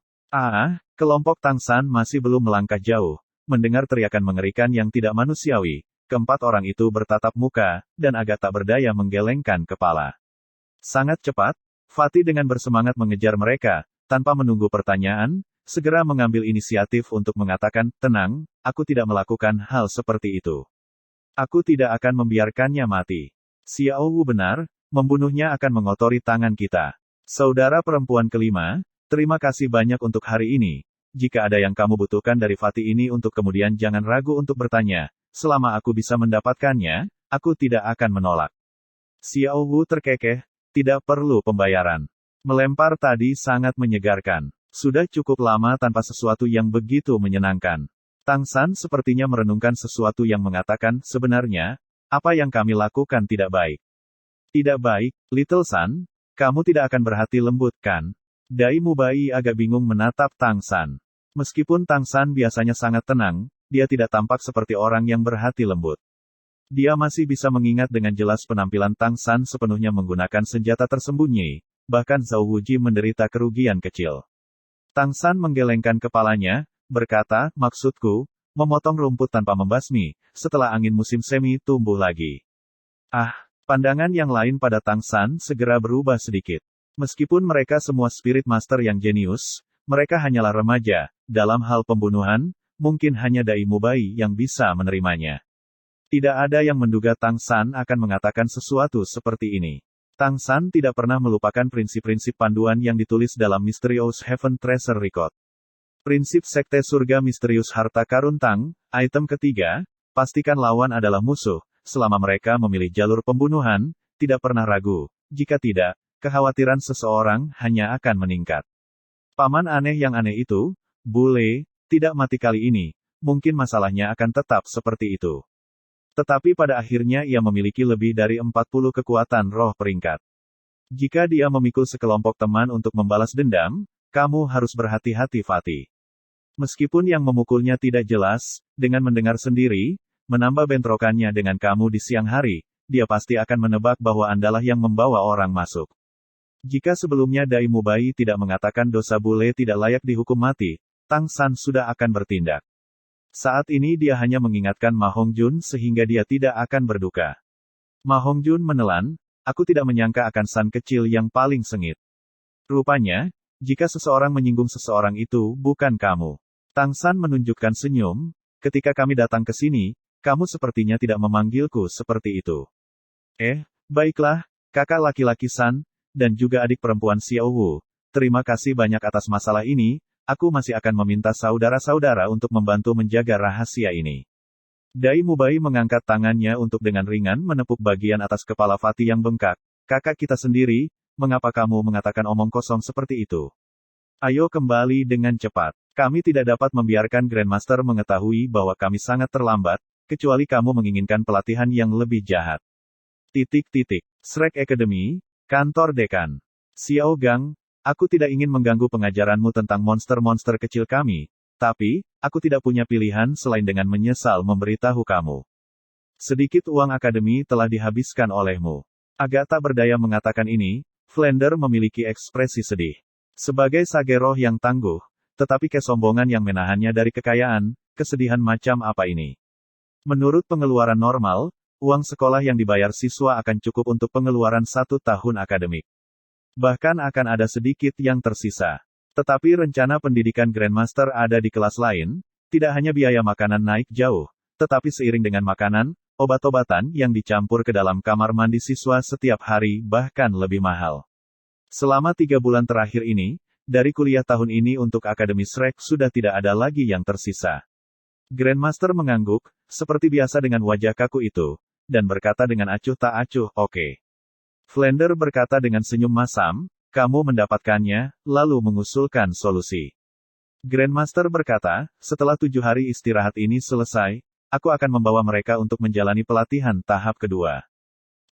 Kelompok Tang San masih belum melangkah jauh, mendengar teriakan mengerikan yang tidak manusiawi, keempat orang itu bertatap muka, dan agak tak berdaya menggelengkan kepala. Sangat cepat, Fatih dengan bersemangat mengejar mereka, tanpa menunggu pertanyaan, segera mengambil inisiatif untuk mengatakan, tenang, aku tidak melakukan hal seperti itu. Aku tidak akan membiarkannya mati. Xiao Wu benar, membunuhnya akan mengotori tangan kita. Saudara perempuan kelima, terima kasih banyak untuk hari ini. Jika ada yang kamu butuhkan dari Fatih ini untuk kemudian jangan ragu untuk bertanya, selama aku bisa mendapatkannya, aku tidak akan menolak. Xiao Wu terkekeh, tidak perlu pembayaran. Melempar tadi sangat menyegarkan. Sudah cukup lama tanpa sesuatu yang begitu menyenangkan. Tang San sepertinya merenungkan sesuatu yang mengatakan, sebenarnya, apa yang kami lakukan tidak baik. Tidak baik, Little San, kamu tidak akan berhati lembut, kan? Dai Mubai agak bingung menatap Tang San. Meskipun Tang San biasanya sangat tenang, dia tidak tampak seperti orang yang berhati lembut. Dia masih bisa mengingat dengan jelas penampilan Tang San sepenuhnya menggunakan senjata tersembunyi, bahkan Zhao Wuji menderita kerugian kecil. Tang San menggelengkan kepalanya, berkata, maksudku, memotong rumput tanpa membasmi, setelah angin musim semi tumbuh lagi. Pandangan yang lain pada Tang San segera berubah sedikit. Meskipun mereka semua spirit master yang jenius, mereka hanyalah remaja, dalam hal pembunuhan, mungkin hanya Dai Mubai yang bisa menerimanya. Tidak ada yang menduga Tang San akan mengatakan sesuatu seperti ini. Tang San tidak pernah melupakan prinsip-prinsip panduan yang ditulis dalam Mysterious Heaven Treasure Record. Prinsip Sekte Surga Misterius Harta Karun Tang, item ketiga, pastikan lawan adalah musuh, selama mereka memilih jalur pembunuhan, tidak pernah ragu, jika tidak, kekhawatiran seseorang hanya akan meningkat. Paman aneh yang aneh itu, bule, tidak mati kali ini, mungkin masalahnya akan tetap seperti itu. Tetapi pada akhirnya ia memiliki lebih dari 40 kekuatan roh peringkat. Jika dia memikul sekelompok teman untuk membalas dendam, kamu harus berhati-hati Fatih. Meskipun yang memukulnya tidak jelas, dengan mendengar sendiri, menambah bentrokannya dengan kamu di siang hari, dia pasti akan menebak bahwa Andalah yang membawa orang masuk. Jika sebelumnya Dai Mubai tidak mengatakan dosa bule tidak layak dihukum mati, Tang San sudah akan bertindak. Saat ini dia hanya mengingatkan Ma Hongjun sehingga dia tidak akan berduka. Ma Hongjun menelan, aku tidak menyangka akan San kecil yang paling sengit. Rupanya, jika seseorang menyinggung seseorang itu bukan kamu. Tang San menunjukkan senyum, ketika kami datang ke sini, kamu sepertinya tidak memanggilku seperti itu. Baiklah, kakak laki-laki San, dan juga adik perempuan Xiao Wu, terima kasih banyak atas masalah ini, aku masih akan meminta saudara-saudara untuk membantu menjaga rahasia ini. Dai Mubai mengangkat tangannya untuk dengan ringan menepuk bagian atas kepala Fatih yang bengkak. Kakak kita sendiri, mengapa kamu mengatakan omong kosong seperti itu? Ayo kembali dengan cepat. Kami tidak dapat membiarkan Grandmaster mengetahui bahwa kami sangat terlambat, kecuali kamu menginginkan pelatihan yang lebih jahat. Shrek Academy, kantor dekan. Xiao Gang, aku tidak ingin mengganggu pengajaranmu tentang monster-monster kecil kami, tapi, aku tidak punya pilihan selain dengan menyesal memberitahu kamu. Sedikit uang akademi telah dihabiskan olehmu. Agak tak berdaya mengatakan ini, Flander memiliki ekspresi sedih. Sebagai sage roh yang tangguh, tetapi kesombongan yang menahannya dari kekayaan, kesedihan macam apa ini? Menurut pengeluaran normal, uang sekolah yang dibayar siswa akan cukup untuk pengeluaran 1 tahun akademik. Bahkan akan ada sedikit yang tersisa. Tetapi rencana pendidikan Grandmaster ada di kelas lain, tidak hanya biaya makanan naik jauh, tetapi seiring dengan makanan, obat-obatan yang dicampur ke dalam kamar mandi siswa setiap hari bahkan lebih mahal. Selama 3 bulan terakhir ini, dari kuliah tahun ini untuk Akademi Shrek sudah tidak ada lagi yang tersisa. Grandmaster mengangguk, seperti biasa dengan wajah kaku itu, dan berkata dengan acuh tak acuh, oke. Flander berkata dengan senyum masam, kamu mendapatkannya, lalu mengusulkan solusi. Grandmaster berkata, setelah 7 hari istirahat ini selesai, aku akan membawa mereka untuk menjalani pelatihan tahap kedua.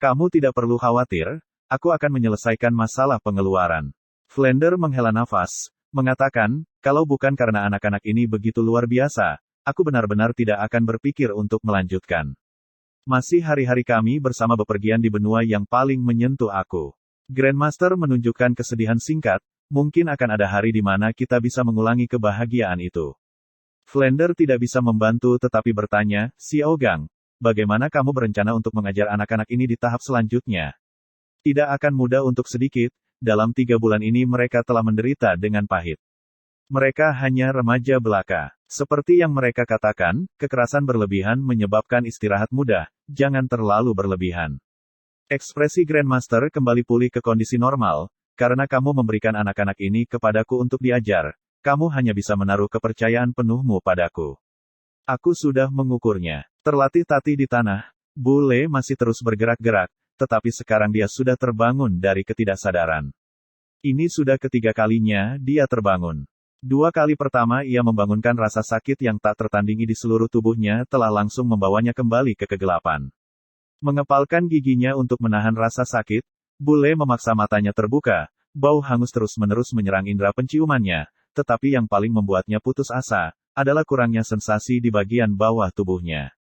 Kamu tidak perlu khawatir, aku akan menyelesaikan masalah pengeluaran. Flander menghela nafas, mengatakan, kalau bukan karena anak-anak ini begitu luar biasa, aku benar-benar tidak akan berpikir untuk melanjutkan. Masih hari-hari kami bersama bepergian di benua yang paling menyentuh aku. Grandmaster menunjukkan kesedihan singkat, mungkin akan ada hari di mana kita bisa mengulangi kebahagiaan itu. Flander tidak bisa membantu tetapi bertanya, Xiao Gang, bagaimana kamu berencana untuk mengajar anak-anak ini di tahap selanjutnya? Tidak akan mudah untuk sedikit, dalam 3 bulan ini mereka telah menderita dengan pahit. Mereka hanya remaja belaka. Seperti yang mereka katakan, kekerasan berlebihan menyebabkan istirahat mudah, jangan terlalu berlebihan. Ekspresi Grandmaster kembali pulih ke kondisi normal, karena kamu memberikan anak-anak ini kepadaku untuk diajar, kamu hanya bisa menaruh kepercayaan penuhmu padaku. Aku sudah mengukurnya. Terlatih-tatih di tanah, Bule masih terus bergerak-gerak, tetapi sekarang dia sudah terbangun dari ketidaksadaran. Ini sudah ketiga kalinya dia terbangun. 2 kali pertama ia membangunkan rasa sakit yang tak tertandingi di seluruh tubuhnya telah langsung membawanya kembali ke kegelapan. Mengepalkan giginya untuk menahan rasa sakit, Bule memaksa matanya terbuka, bau hangus terus-menerus menyerang indera penciumannya, tetapi yang paling membuatnya putus asa, adalah kurangnya sensasi di bagian bawah tubuhnya.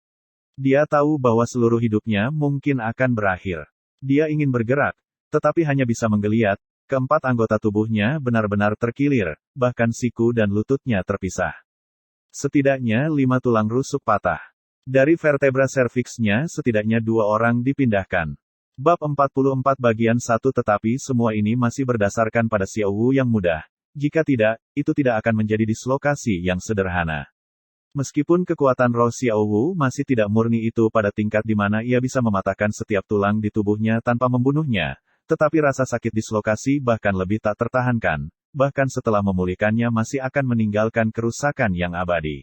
Dia tahu bahwa seluruh hidupnya mungkin akan berakhir. Dia ingin bergerak, tetapi hanya bisa menggeliat, keempat anggota tubuhnya benar-benar terkilir, bahkan siku dan lututnya terpisah. Setidaknya 5 tulang rusuk patah. Dari vertebra serviksnya setidaknya 2 orang dipindahkan. Bab 44 bagian 1 tetapi semua ini masih berdasarkan pada Xiao Wu yang mudah. Jika tidak, itu tidak akan menjadi dislokasi yang sederhana. Meskipun kekuatan roh Xiao Wu masih tidak murni itu pada tingkat di mana ia bisa mematahkan setiap tulang di tubuhnya tanpa membunuhnya, tetapi rasa sakit dislokasi bahkan lebih tak tertahankan, bahkan setelah memulihkannya masih akan meninggalkan kerusakan yang abadi.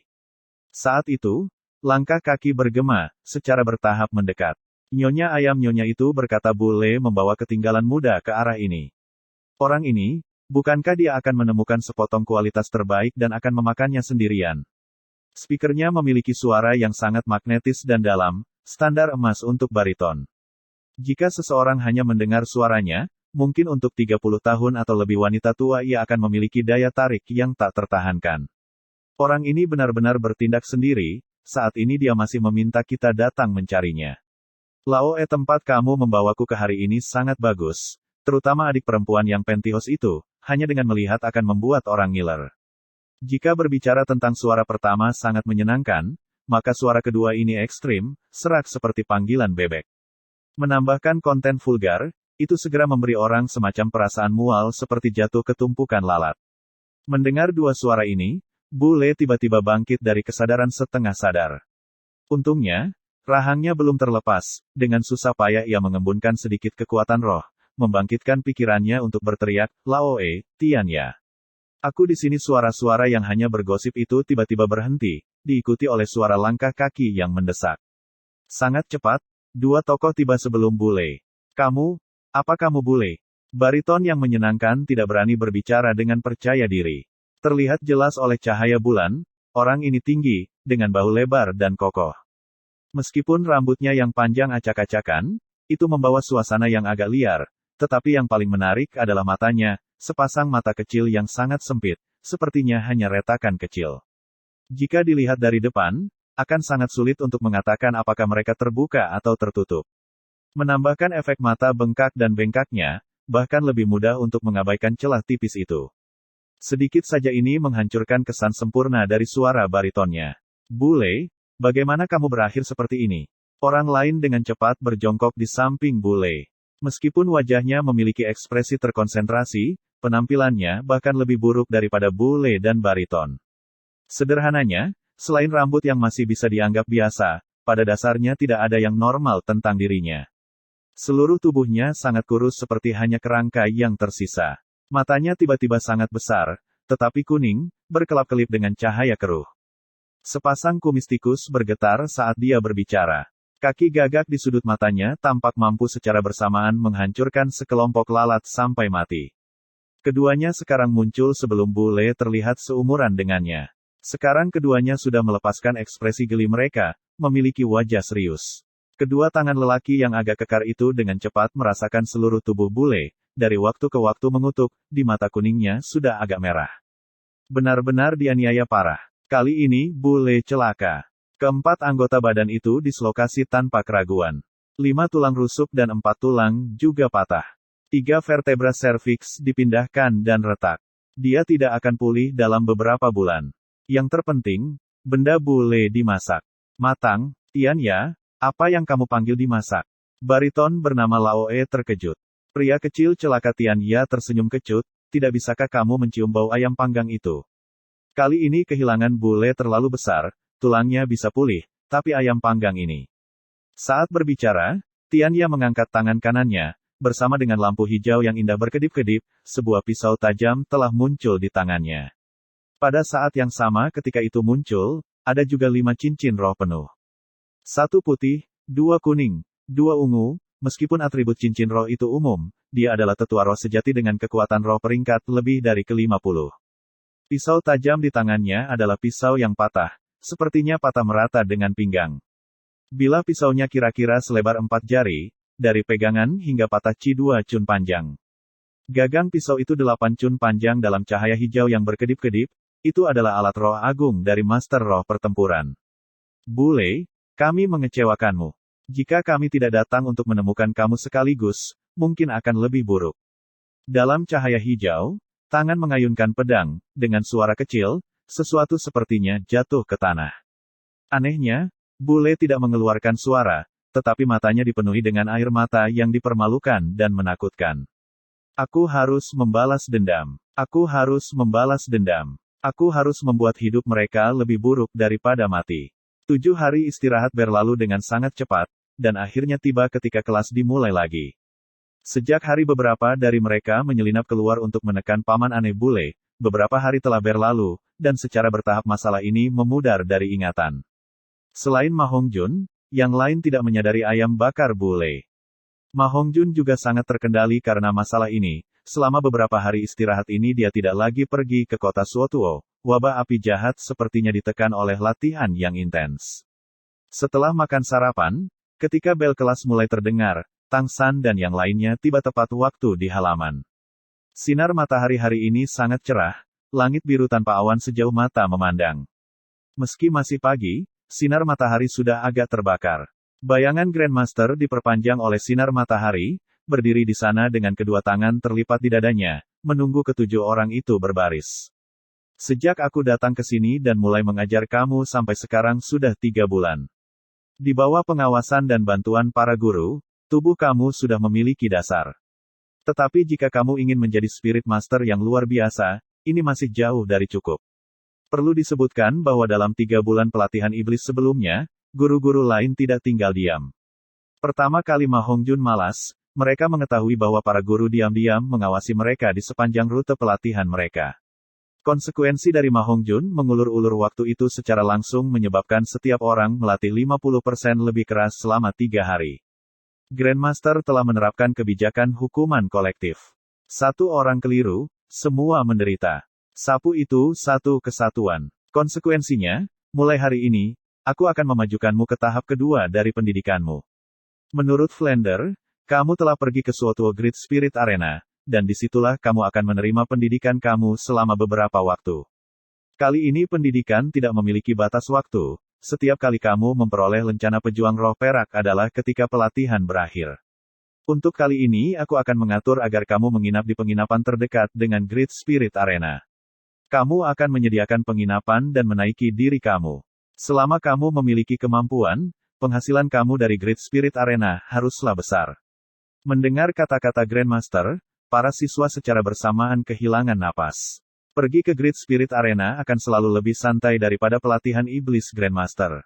Saat itu, langkah kaki bergema, secara bertahap mendekat. Nyonya ayam nyonya itu berkata Bule membawa ketinggalan muda ke arah ini. Orang ini, bukankah dia akan menemukan sepotong kualitas terbaik dan akan memakannya sendirian? Speakernya memiliki suara yang sangat magnetis dan dalam, standar emas untuk bariton. Jika seseorang hanya mendengar suaranya, mungkin untuk 30 tahun atau lebih wanita tua ia akan memiliki daya tarik yang tak tertahankan. Orang ini benar-benar bertindak sendiri, saat ini dia masih meminta kita datang mencarinya. Lao tempat kamu membawaku ke hari ini sangat bagus, terutama adik perempuan yang pentihos itu, hanya dengan melihat akan membuat orang ngiler. Jika berbicara tentang suara pertama sangat menyenangkan, maka suara kedua ini ekstrim, serak seperti panggilan bebek. Menambahkan konten vulgar, itu segera memberi orang semacam perasaan mual seperti jatuh ke tumpukan lalat. Mendengar 2 suara ini, Bule tiba-tiba bangkit dari kesadaran setengah sadar. Untungnya, rahangnya belum terlepas, dengan susah payah ia mengembunkan sedikit kekuatan roh, membangkitkan pikirannya untuk berteriak, Laoe, Tianya. Aku di sini. Suara-suara yang hanya bergosip itu tiba-tiba berhenti, diikuti oleh suara langkah kaki yang mendesak. Sangat cepat, 2 tokoh tiba sebelum Bule. Kamu? Apa kamu Bule? Bariton yang menyenangkan tidak berani berbicara dengan percaya diri. Terlihat jelas oleh cahaya bulan, orang ini tinggi, dengan bahu lebar dan kokoh. Meskipun rambutnya yang panjang acak-acakan, itu membawa suasana yang agak liar, tetapi yang paling menarik adalah matanya, sepasang mata kecil yang sangat sempit, sepertinya hanya retakan kecil. Jika dilihat dari depan, akan sangat sulit untuk mengatakan apakah mereka terbuka atau tertutup. Menambahkan efek mata bengkak dan bengkaknya, bahkan lebih mudah untuk mengabaikan celah tipis itu. Sedikit saja ini menghancurkan kesan sempurna dari suara baritonnya. Bule, bagaimana kamu berakhir seperti ini? Orang lain dengan cepat berjongkok di samping Bule. Meskipun wajahnya memiliki ekspresi terkonsentrasi, penampilannya bahkan lebih buruk daripada Bule dan bariton. Sederhananya, selain rambut yang masih bisa dianggap biasa, pada dasarnya tidak ada yang normal tentang dirinya. Seluruh tubuhnya sangat kurus seperti hanya kerangka yang tersisa. Matanya tiba-tiba sangat besar, tetapi kuning, berkelap-kelip dengan cahaya keruh. Sepasang kumis tikus bergetar saat dia berbicara. Kaki gagak di sudut matanya tampak mampu secara bersamaan menghancurkan sekelompok lalat sampai mati. Keduanya sekarang muncul sebelum Bule terlihat seumuran dengannya. Sekarang keduanya sudah melepaskan ekspresi geli mereka, memiliki wajah serius. Kedua tangan lelaki yang agak kekar itu dengan cepat merasakan seluruh tubuh Bule, dari waktu ke waktu mengutuk, di mata kuningnya sudah agak merah. Benar-benar dianiaya parah. Kali ini, Bule celaka. Keempat anggota badan itu dislokasi tanpa keraguan. 5 tulang rusuk dan 4 tulang juga patah. 3 vertebra serviks dipindahkan dan retak. Dia tidak akan pulih dalam beberapa bulan. Yang terpenting, benda Bule dimasak. Matang, Tian ya, apa yang kamu panggil dimasak? Bariton bernama Laoe terkejut. Pria kecil celaka Tian Ya tersenyum kecut, tidak bisakah kamu mencium bau ayam panggang itu? Kali ini kehilangan Bule terlalu besar, tulangnya bisa pulih, tapi ayam panggang ini. Saat berbicara, Tian Ya mengangkat tangan kanannya, bersama dengan lampu hijau yang indah berkedip-kedip, sebuah pisau tajam telah muncul di tangannya. Pada saat yang sama ketika itu muncul, ada juga 5 cincin roh penuh. 1 putih, 2 kuning, 2 ungu, meskipun atribut cincin roh itu umum, dia adalah tetua roh sejati dengan kekuatan roh peringkat lebih dari ke-50. Pisau tajam di tangannya adalah pisau yang patah, sepertinya patah merata dengan pinggang. Bila pisaunya kira-kira selebar 4 jari, dari pegangan hingga patah C2 cun panjang. Gagang pisau itu 8 cun panjang dalam cahaya hijau yang berkedip-kedip, itu adalah alat roh agung dari Master Roh Pertempuran. Bule, kami mengecewakanmu. Jika kami tidak datang untuk menemukan kamu sekaligus, mungkin akan lebih buruk. Dalam cahaya hijau, tangan mengayunkan pedang, dengan suara kecil, sesuatu sepertinya jatuh ke tanah. Anehnya, Bule tidak mengeluarkan suara, tetapi matanya dipenuhi dengan air mata yang dipermalukan dan menakutkan. Aku harus membalas dendam. Aku harus membalas dendam. Aku harus membuat hidup mereka lebih buruk daripada mati. 7 hari istirahat berlalu dengan sangat cepat, dan akhirnya tiba ketika kelas dimulai lagi. Sejak hari beberapa dari mereka menyelinap keluar untuk menekan paman aneh Bule, beberapa hari telah berlalu, dan secara bertahap masalah ini memudar dari ingatan. Selain Ma Hongjun, yang lain tidak menyadari ayam bakar Bule. Ma Hongjun juga sangat terkendali karena masalah ini. Selama beberapa hari istirahat ini dia tidak lagi pergi ke kota Suotuo. Wabah api jahat sepertinya ditekan oleh latihan yang intens. Setelah makan sarapan, ketika bel kelas mulai terdengar, Tang San dan yang lainnya tiba tepat waktu di halaman. Sinar matahari hari ini sangat cerah, langit biru tanpa awan sejauh mata memandang. Meski masih pagi, sinar matahari sudah agak terbakar. Bayangan Grandmaster diperpanjang oleh sinar matahari, berdiri di sana dengan kedua tangan terlipat di dadanya, menunggu ketujuh orang itu berbaris. Sejak aku datang ke sini dan mulai mengajar kamu sampai sekarang sudah 3 bulan. Di bawah pengawasan dan bantuan para guru, tubuh kamu sudah memiliki dasar. Tetapi jika kamu ingin menjadi Spirit Master yang luar biasa, ini masih jauh dari cukup. Perlu disebutkan bahwa dalam 3 bulan pelatihan iblis sebelumnya, guru-guru lain tidak tinggal diam. Pertama kali Ma Hongjun malas, mereka mengetahui bahwa para guru diam-diam mengawasi mereka di sepanjang rute pelatihan mereka. Konsekuensi dari Ma Hongjun mengulur-ulur waktu itu secara langsung menyebabkan setiap orang melatih 50% lebih keras selama 3 hari. Grandmaster telah menerapkan kebijakan hukuman kolektif. 1 orang keliru, semua menderita. Sapu itu satu kesatuan. Konsekuensinya, mulai hari ini, aku akan memajukanmu ke tahap kedua dari pendidikanmu. Menurut Flander, kamu telah pergi ke suatu Great Spirit Arena, dan disitulah kamu akan menerima pendidikan kamu selama beberapa waktu. Kali ini pendidikan tidak memiliki batas waktu. Setiap kali kamu memperoleh lencana pejuang roh perak adalah ketika pelatihan berakhir. Untuk kali ini aku akan mengatur agar kamu menginap di penginapan terdekat dengan Great Spirit Arena. Kamu akan menyediakan penginapan dan menaiki diri kamu. Selama kamu memiliki kemampuan, penghasilan kamu dari Great Spirit Arena haruslah besar. Mendengar kata-kata Grandmaster, para siswa secara bersamaan kehilangan napas. Pergi ke Great Spirit Arena akan selalu lebih santai daripada pelatihan iblis Grandmaster.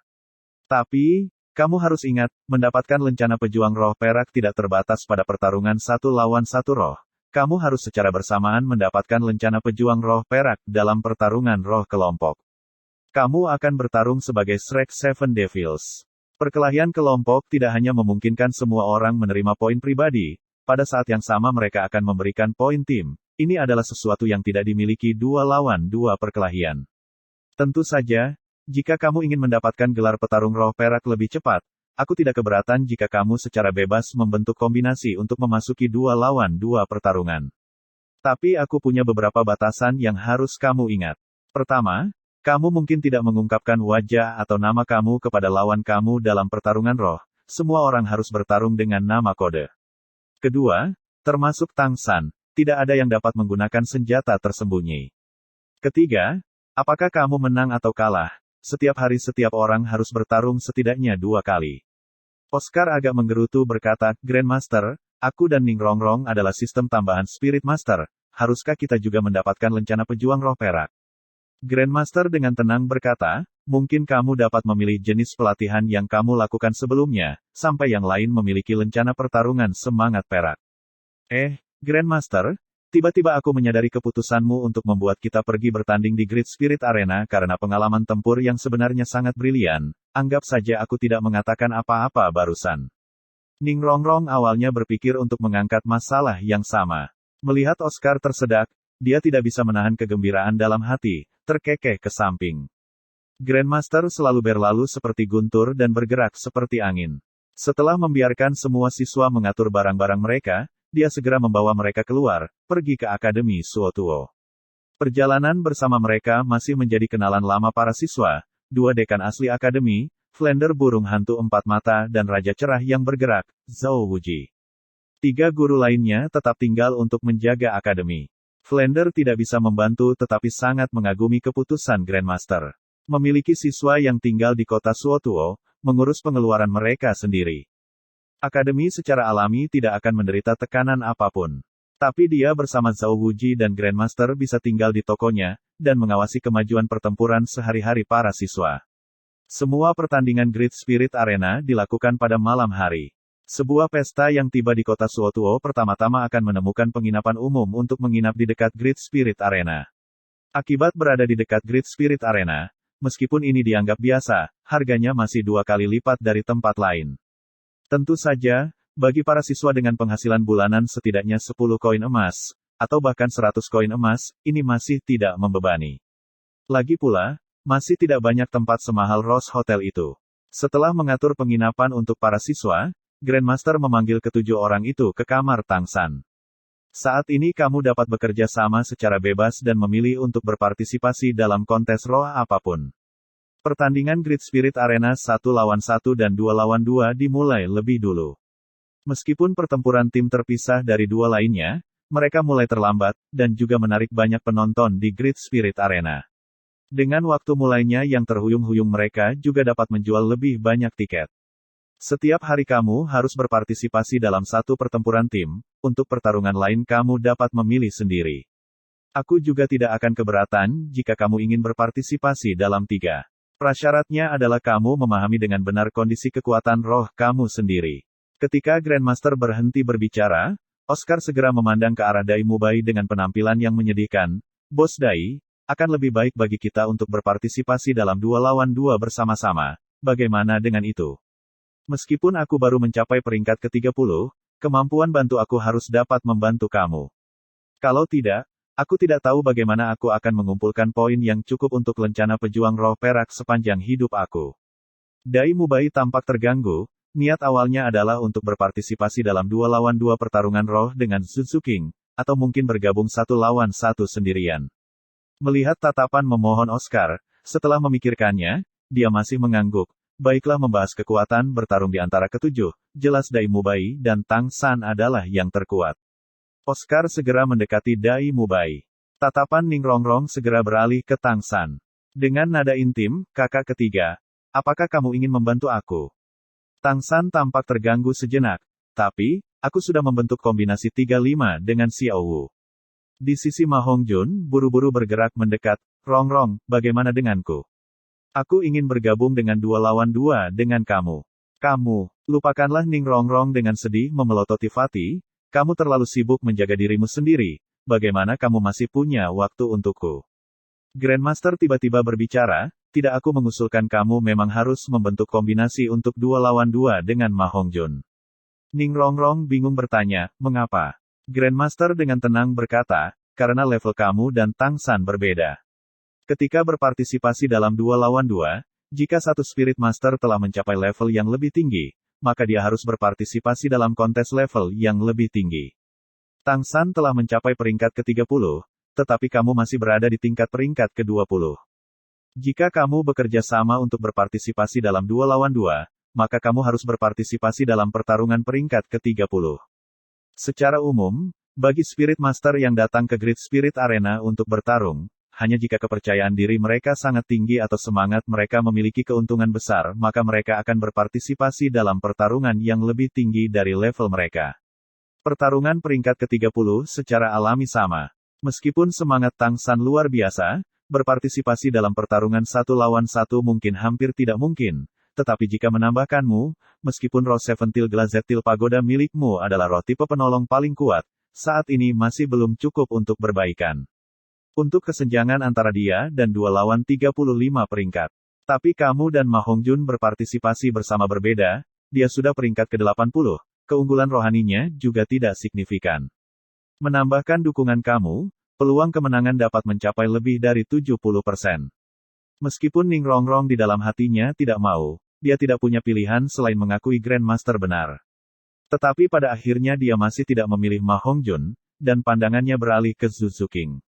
Tapi, kamu harus ingat, mendapatkan lencana pejuang roh perak tidak terbatas pada pertarungan satu lawan satu roh. Kamu harus secara bersamaan mendapatkan lencana pejuang roh perak dalam pertarungan roh kelompok. Kamu akan bertarung sebagai Shrek Seven Devils. Perkelahian kelompok tidak hanya memungkinkan semua orang menerima poin pribadi, pada saat yang sama mereka akan memberikan poin tim. Ini adalah sesuatu yang tidak dimiliki dua lawan dua perkelahian. Tentu saja, jika kamu ingin mendapatkan gelar petarung roh perak lebih cepat, aku tidak keberatan jika kamu secara bebas membentuk kombinasi untuk memasuki dua lawan dua pertarungan. Tapi aku punya beberapa batasan yang harus kamu ingat. Pertama, kamu mungkin tidak mengungkapkan wajah atau nama kamu kepada lawan kamu dalam pertarungan roh. Semua orang harus bertarung dengan nama kode. Kedua, termasuk Tang San, tidak ada yang dapat menggunakan senjata tersembunyi. Ketiga, apakah kamu menang atau kalah? Setiap hari setiap orang harus bertarung setidaknya 2 kali. Oscar agak menggerutu berkata, Grandmaster, aku dan Ning Rongrong adalah sistem tambahan Spirit Master, haruskah kita juga mendapatkan lencana pejuang roh perak? Grandmaster dengan tenang berkata, mungkin kamu dapat memilih jenis pelatihan yang kamu lakukan sebelumnya, sampai yang lain memiliki lencana pertarungan semangat perak. Grandmaster, tiba-tiba aku menyadari keputusanmu untuk membuat kita pergi bertanding di Great Spirit Arena karena pengalaman tempur yang sebenarnya sangat brilian. Anggap saja aku tidak mengatakan apa-apa barusan. Ning Rongrong awalnya berpikir untuk mengangkat masalah yang sama. Melihat Oscar tersedak, dia tidak bisa menahan kegembiraan dalam hati, terkekeh ke samping. Grandmaster selalu berlalu seperti guntur dan bergerak seperti angin. Setelah membiarkan semua siswa mengatur barang-barang mereka, dia segera membawa mereka keluar, pergi ke Akademi Suotuo. Perjalanan bersama mereka masih menjadi kenalan lama para siswa, 2 dekan asli Akademi, Flander burung hantu 4 mata dan Raja Cerah yang bergerak, Zhao Wuji. 3 guru lainnya tetap tinggal untuk menjaga Akademi. Flander tidak bisa membantu tetapi sangat mengagumi keputusan Grandmaster. Memiliki siswa yang tinggal di kota Suotuo, mengurus pengeluaran mereka sendiri. Akademi secara alami tidak akan menderita tekanan apapun. Tapi dia bersama Zhao Wuji dan Grandmaster bisa tinggal di tokonya, dan mengawasi kemajuan pertempuran sehari-hari para siswa. Semua pertandingan Great Spirit Arena dilakukan pada malam hari. Sebuah pesta yang tiba di kota Suotuo pertama-tama akan menemukan penginapan umum untuk menginap di dekat Great Spirit Arena. Akibat berada di dekat Great Spirit Arena, meskipun ini dianggap biasa, harganya masih 2 kali lipat dari tempat lain. Tentu saja, bagi para siswa dengan penghasilan bulanan setidaknya 10 koin emas, atau bahkan 100 koin emas, ini masih tidak membebani. Lagi pula, masih tidak banyak tempat semahal Rose Hotel itu. Setelah mengatur penginapan untuk para siswa, Grandmaster memanggil ke-7 orang itu ke kamar Tang San. Saat ini kamu dapat bekerja sama secara bebas dan memilih untuk berpartisipasi dalam kontes roh apapun. Pertandingan Great Spirit Arena 1 lawan 1 dan 2 lawan 2 dimulai lebih dulu. Meskipun pertempuran tim terpisah dari 2 lainnya, mereka mulai terlambat, dan juga menarik banyak penonton di Great Spirit Arena. Dengan waktu mulainya yang terhuyung-huyung mereka juga dapat menjual lebih banyak tiket. Setiap hari kamu harus berpartisipasi dalam 1 pertempuran tim, untuk pertarungan lain kamu dapat memilih sendiri. Aku juga tidak akan keberatan jika kamu ingin berpartisipasi dalam 3. Prasyaratnya adalah kamu memahami dengan benar kondisi kekuatan roh kamu sendiri. Ketika Grandmaster berhenti berbicara, Oscar segera memandang ke arah Dai Mubai dengan penampilan yang menyedihkan. Bos Dai, akan lebih baik bagi kita untuk berpartisipasi dalam 2 lawan 2 bersama-sama. Bagaimana dengan itu? Meskipun aku baru mencapai peringkat ke-30, kemampuan bantu aku harus dapat membantu kamu. Kalau tidak, Aku tidak tahu bagaimana aku akan mengumpulkan poin yang cukup untuk lencana pejuang roh perak sepanjang hidup aku. Dai Mubai tampak terganggu, niat awalnya adalah untuk berpartisipasi dalam 2 lawan 2 pertarungan roh dengan Suzuking, atau mungkin bergabung 1 lawan 1 sendirian. Melihat tatapan memohon Oscar, setelah memikirkannya, dia masih mengangguk. Baiklah, membahas kekuatan bertarung di antara ketujuh, jelas Dai Mubai dan Tang San adalah yang terkuat. Oscar segera mendekati Dai Mubai. Tatapan Ning Rongrong segera beralih ke Tang San. Dengan nada intim, kakak ketiga, apakah kamu ingin membantu aku? Tang San tampak terganggu sejenak. Tapi, aku sudah membentuk kombinasi 3-5 dengan Xiao Wu. Di sisi Ma Hongjun, buru-buru bergerak mendekat. Rongrong, bagaimana denganku? Aku ingin bergabung dengan 2 lawan 2 dengan kamu. Kamu, lupakanlah Ning Rongrong dengan sedih memelototi Fatih. Kamu terlalu sibuk menjaga dirimu sendiri. Bagaimana kamu masih punya waktu untukku? Grandmaster tiba-tiba berbicara, tidak, aku mengusulkan kamu memang harus membentuk kombinasi untuk 2 lawan 2 dengan Ma Hongjun. Ning Rongrong bingung bertanya, mengapa? Grandmaster dengan tenang berkata, karena level kamu dan Tang San berbeda. Ketika berpartisipasi dalam 2 lawan 2, jika satu Spirit Master telah mencapai level yang lebih tinggi, maka dia harus berpartisipasi dalam kontes level yang lebih tinggi. Tang San telah mencapai peringkat ke-30, tetapi kamu masih berada di tingkat peringkat ke-20. Jika kamu bekerja sama untuk berpartisipasi dalam 2 lawan 2, maka kamu harus berpartisipasi dalam pertarungan peringkat ke-30. Secara umum, bagi Spirit Master yang datang ke Great Spirit Arena untuk bertarung, hanya jika kepercayaan diri mereka sangat tinggi atau semangat mereka memiliki keuntungan besar, maka mereka akan berpartisipasi dalam pertarungan yang lebih tinggi dari level mereka. Pertarungan peringkat ke-30 secara alami sama. Meskipun semangat Tang San luar biasa, berpartisipasi dalam pertarungan 1 lawan 1 mungkin hampir tidak mungkin, tetapi jika menambahkanmu, meskipun roh Seventil Glazetil Pagoda milikmu adalah roh tipe penolong paling kuat, saat ini masih belum cukup untuk berbaikan. Untuk kesenjangan antara dia dan 2 lawan 35 peringkat. Tapi kamu dan Ma Hongjun berpartisipasi bersama berbeda, dia sudah peringkat ke-80, keunggulan rohaninya juga tidak signifikan. Menambahkan dukungan kamu, peluang kemenangan dapat mencapai lebih dari 70%. Meskipun Ning Rongrong di dalam hatinya tidak mau, dia tidak punya pilihan selain mengakui Grandmaster benar. Tetapi pada akhirnya dia masih tidak memilih Ma Hongjun, dan pandangannya beralih ke Suzuking.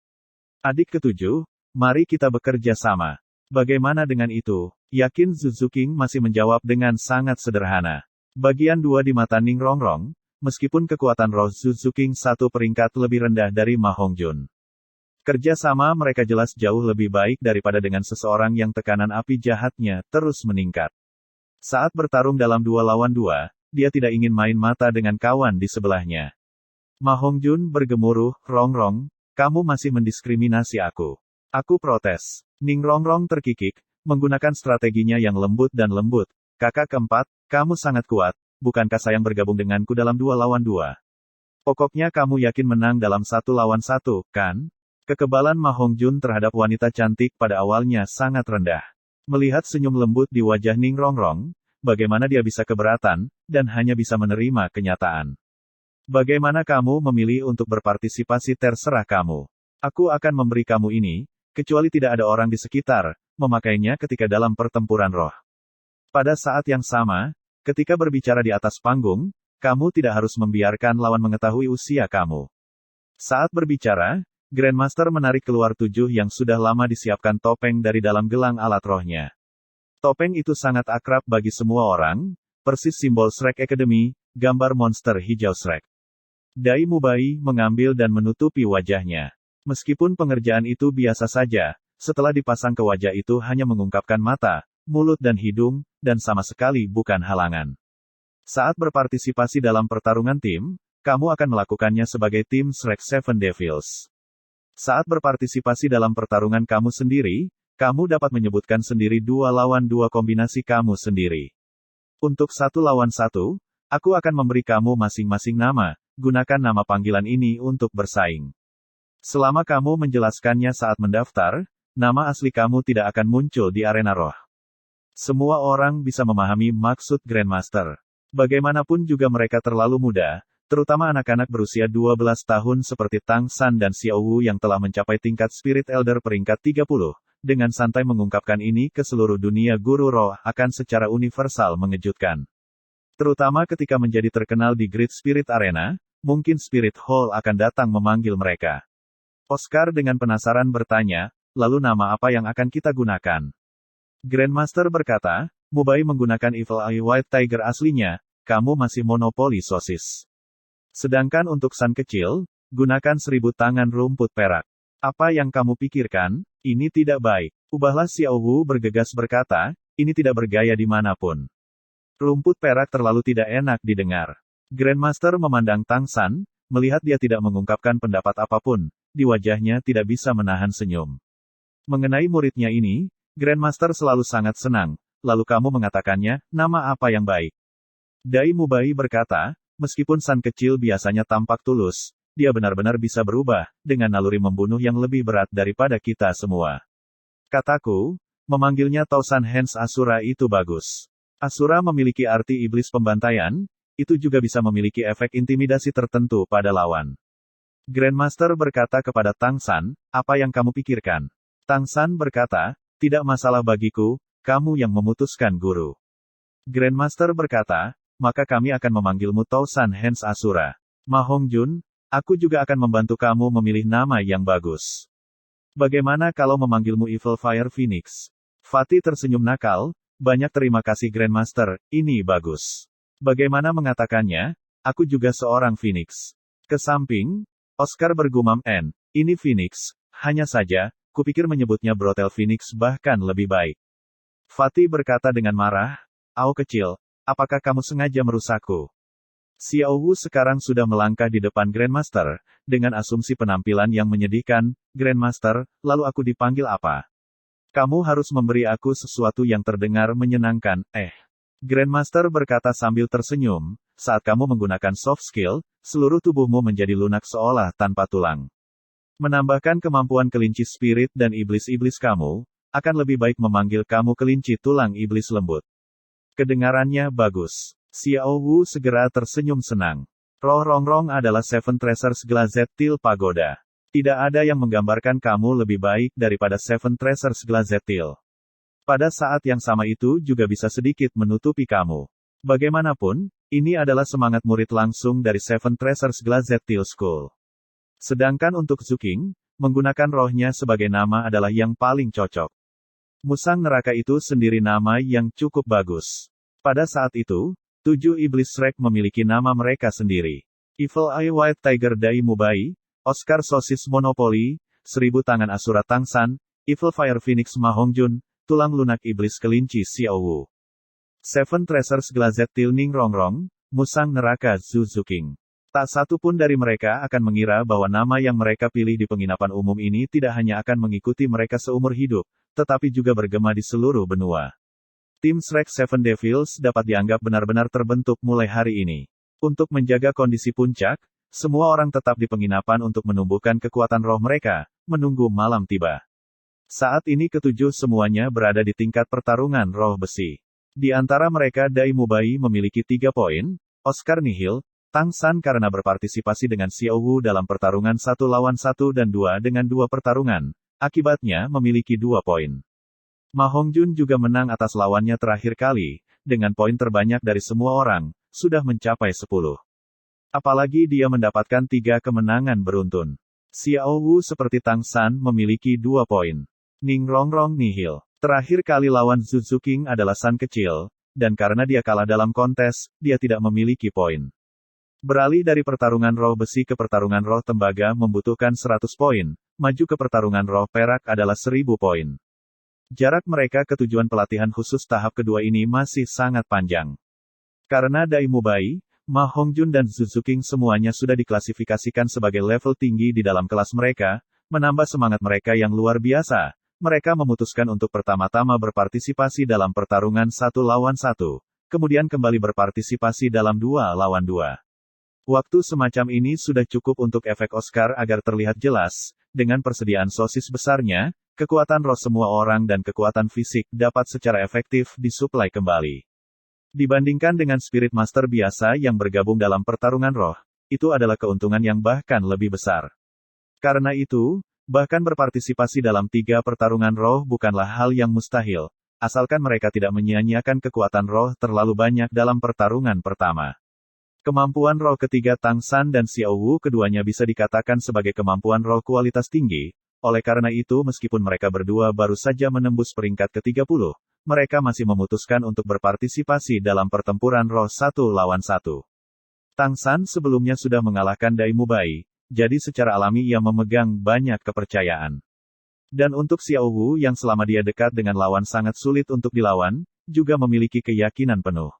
Adik ketujuh, mari kita bekerja sama. Bagaimana dengan itu? Yakin Suzuking masih menjawab dengan sangat sederhana. Bagian 2 di mata Ning Rongrong, meskipun kekuatan roh Suzuking 1 peringkat lebih rendah dari Ma Hongjun. Kerja sama mereka jelas jauh lebih baik daripada dengan seseorang yang tekanan api jahatnya terus meningkat. Saat bertarung dalam 2 lawan 2, dia tidak ingin main mata dengan kawan di sebelahnya. Ma Hongjun bergemuruh, Rongrong, kamu masih mendiskriminasi aku. Aku protes. Ning Rongrong terkikik, menggunakan strateginya yang lembut dan lembut. Kakak keempat, kamu sangat kuat, bukankah sayang bergabung denganku dalam 2 lawan 2? Pokoknya kamu yakin menang dalam 1 lawan 1, kan? Kekebalan Ma Hongjun terhadap wanita cantik pada awalnya sangat rendah. Melihat senyum lembut di wajah Ning Rongrong, bagaimana dia bisa keberatan, dan hanya bisa menerima kenyataan. Bagaimana kamu memilih untuk berpartisipasi terserah kamu. Aku akan memberi kamu ini, kecuali tidak ada orang di sekitar, memakainya ketika dalam pertempuran roh. Pada saat yang sama, ketika berbicara di atas panggung, kamu tidak harus membiarkan lawan mengetahui usia kamu. Saat berbicara, Grandmaster menarik keluar 7 yang sudah lama disiapkan topeng dari dalam gelang alat rohnya. Topeng itu sangat akrab bagi semua orang, persis simbol Shrek Academy, gambar monster hijau Shrek. Dai Mubai mengambil dan menutupi wajahnya. Meskipun pengerjaan itu biasa saja, setelah dipasang ke wajah itu hanya mengungkapkan mata, mulut dan hidung, dan sama sekali bukan halangan. Saat berpartisipasi dalam pertarungan tim, kamu akan melakukannya sebagai tim Shrek Seven Devils. Saat berpartisipasi dalam pertarungan kamu sendiri, kamu dapat menyebutkan sendiri 2 lawan 2 kombinasi kamu sendiri. Untuk 1 lawan 1, aku akan memberi kamu masing-masing nama. Gunakan nama panggilan ini untuk bersaing. Selama kamu menjelaskannya saat mendaftar, nama asli kamu tidak akan muncul di arena roh. Semua orang bisa memahami maksud Grandmaster. Bagaimanapun juga mereka terlalu muda, terutama anak-anak berusia 12 tahun seperti Tang San dan Xiao Wu yang telah mencapai tingkat Spirit Elder peringkat 30, dengan santai mengungkapkan ini ke seluruh dunia guru roh akan secara universal mengejutkan. Terutama ketika menjadi terkenal di Great Spirit Arena, mungkin Spirit Hall akan datang memanggil mereka. Oscar dengan penasaran bertanya, lalu nama apa yang akan kita gunakan? Grandmaster berkata, Mubai menggunakan Evil Eye White Tiger aslinya, kamu masih monopoli sosis. Sedangkan untuk San kecil, gunakan 1000 tangan rumput perak. Apa yang kamu pikirkan? Ini tidak baik. Ubahlah. Xiao Wu bergegas berkata, ini tidak bergaya dimanapun. Rumput perak terlalu tidak enak didengar. Grandmaster memandang Tang San, melihat dia tidak mengungkapkan pendapat apapun, di wajahnya tidak bisa menahan senyum. Mengenai muridnya ini, Grandmaster selalu sangat senang, lalu kamu mengatakannya, nama apa yang baik? Dai Mubai berkata, meskipun San kecil biasanya tampak tulus, dia benar-benar bisa berubah, dengan naluri membunuh yang lebih berat daripada kita semua. Kataku, memanggilnya Tausan Hands Asura itu bagus. Asura memiliki arti iblis pembantaian, itu juga bisa memiliki efek intimidasi tertentu pada lawan. Grandmaster berkata kepada Tang San, apa yang kamu pikirkan? Tang San berkata, tidak masalah bagiku, kamu yang memutuskan guru. Grandmaster berkata, maka kami akan memanggilmu Tausan Hands Asura. Ma Hongjun, aku juga akan membantu kamu memilih nama yang bagus. Bagaimana kalau memanggilmu Evil Fire Phoenix? Fatih tersenyum nakal, banyak terima kasih Grandmaster, ini bagus. Bagaimana mengatakannya? Aku juga seorang Phoenix. Ke samping, Oscar bergumam, ini Phoenix, hanya saja, kupikir menyebutnya Brothel Phoenix bahkan lebih baik. Fatih berkata dengan marah, Ao kecil, apakah kamu sengaja merusakku? Xiao Wu sekarang sudah melangkah di depan Grandmaster, dengan asumsi penampilan yang menyedihkan, Grandmaster, lalu aku dipanggil apa? Kamu harus memberi aku sesuatu yang terdengar menyenangkan, Grandmaster berkata sambil tersenyum, saat kamu menggunakan soft skill, seluruh tubuhmu menjadi lunak seolah tanpa tulang. Menambahkan kemampuan kelinci spirit dan iblis-iblis kamu, akan lebih baik memanggil kamu kelinci tulang iblis lembut. Kedengarannya bagus. Xiao Wu segera tersenyum senang. Roh Rongrong adalah Seven Treasures Glazed Teal Pagoda. Tidak ada yang menggambarkan kamu lebih baik daripada Seven Treasures Glazed Teal. Pada saat yang sama itu juga bisa sedikit menutupi kamu. Bagaimanapun, ini adalah semangat murid langsung dari Seven Treasures Glazed Teal School. Sedangkan untuk Zuking, menggunakan rohnya sebagai nama adalah yang paling cocok. Musang neraka itu sendiri nama yang cukup bagus. Pada saat itu, 7 iblis Shrek memiliki nama mereka sendiri. Evil Eye White Tiger Dai Mubai, Oscar Sosis Monopoly, 1000 tangan Asura Tang San, Evil Fire Phoenix Ma Hongjun, tulang lunak iblis kelinci Xiao Wu. Seven Treasures Glazed Teal Ning Rongrong, musang neraka Zhu Zuking. Tak satu pun dari mereka akan mengira bahwa nama yang mereka pilih di penginapan umum ini tidak hanya akan mengikuti mereka seumur hidup, tetapi juga bergema di seluruh benua. Tim Shrek Seven Devils dapat dianggap benar-benar terbentuk mulai hari ini. Untuk menjaga kondisi puncak, semua orang tetap di penginapan untuk menumbuhkan kekuatan roh mereka, menunggu malam tiba. Saat ini ketujuh semuanya berada di tingkat pertarungan roh besi. Di antara mereka Dai Mubai memiliki 3 poin, Oscar nihil, Tang San karena berpartisipasi dengan Xiao Wu dalam pertarungan 1 lawan 1 dan 2 dengan 2 pertarungan, akibatnya memiliki 2 poin. Ma Hongjun juga menang atas lawannya terakhir kali, dengan poin terbanyak dari semua orang, sudah mencapai 10. Apalagi dia mendapatkan 3 kemenangan beruntun. Xiao Wu seperti Tang San memiliki 2 poin. Ning Rongrong nihil. Terakhir kali lawan Zhu Zuking adalah San kecil, dan karena dia kalah dalam kontes, dia tidak memiliki poin. Beralih dari pertarungan roh besi ke pertarungan roh tembaga membutuhkan 100 poin, maju ke pertarungan roh perak adalah 1000 poin. Jarak mereka ke tujuan pelatihan khusus tahap kedua ini masih sangat panjang. Karena Dai Mubai, Ma Hongjun dan Zhu Zuking semuanya sudah diklasifikasikan sebagai level tinggi di dalam kelas mereka, menambah semangat mereka yang luar biasa, mereka memutuskan untuk pertama-tama berpartisipasi dalam pertarungan 1 lawan 1, kemudian kembali berpartisipasi dalam 2 lawan 2. Waktu semacam ini sudah cukup untuk efek Oscar agar terlihat jelas, dengan persediaan sosis besarnya, kekuatan roh semua orang dan kekuatan fisik dapat secara efektif disuplai kembali. Dibandingkan dengan Spirit Master biasa yang bergabung dalam pertarungan roh, itu adalah keuntungan yang bahkan lebih besar. Karena itu, bahkan berpartisipasi dalam 3 pertarungan roh bukanlah hal yang mustahil, asalkan mereka tidak menyia-nyiakan kekuatan roh terlalu banyak dalam pertarungan pertama. Kemampuan roh ketiga Tang San dan Xiao Wu keduanya bisa dikatakan sebagai kemampuan roh kualitas tinggi, oleh karena itu meskipun mereka berdua baru saja menembus peringkat ke-30, mereka masih memutuskan untuk berpartisipasi dalam pertempuran roh 1 lawan 1. Tang San sebelumnya sudah mengalahkan Dai Mubai, jadi secara alami ia memegang banyak kepercayaan. Dan untuk Xiao Wu yang selama dia dekat dengan lawan sangat sulit untuk dilawan, juga memiliki keyakinan penuh.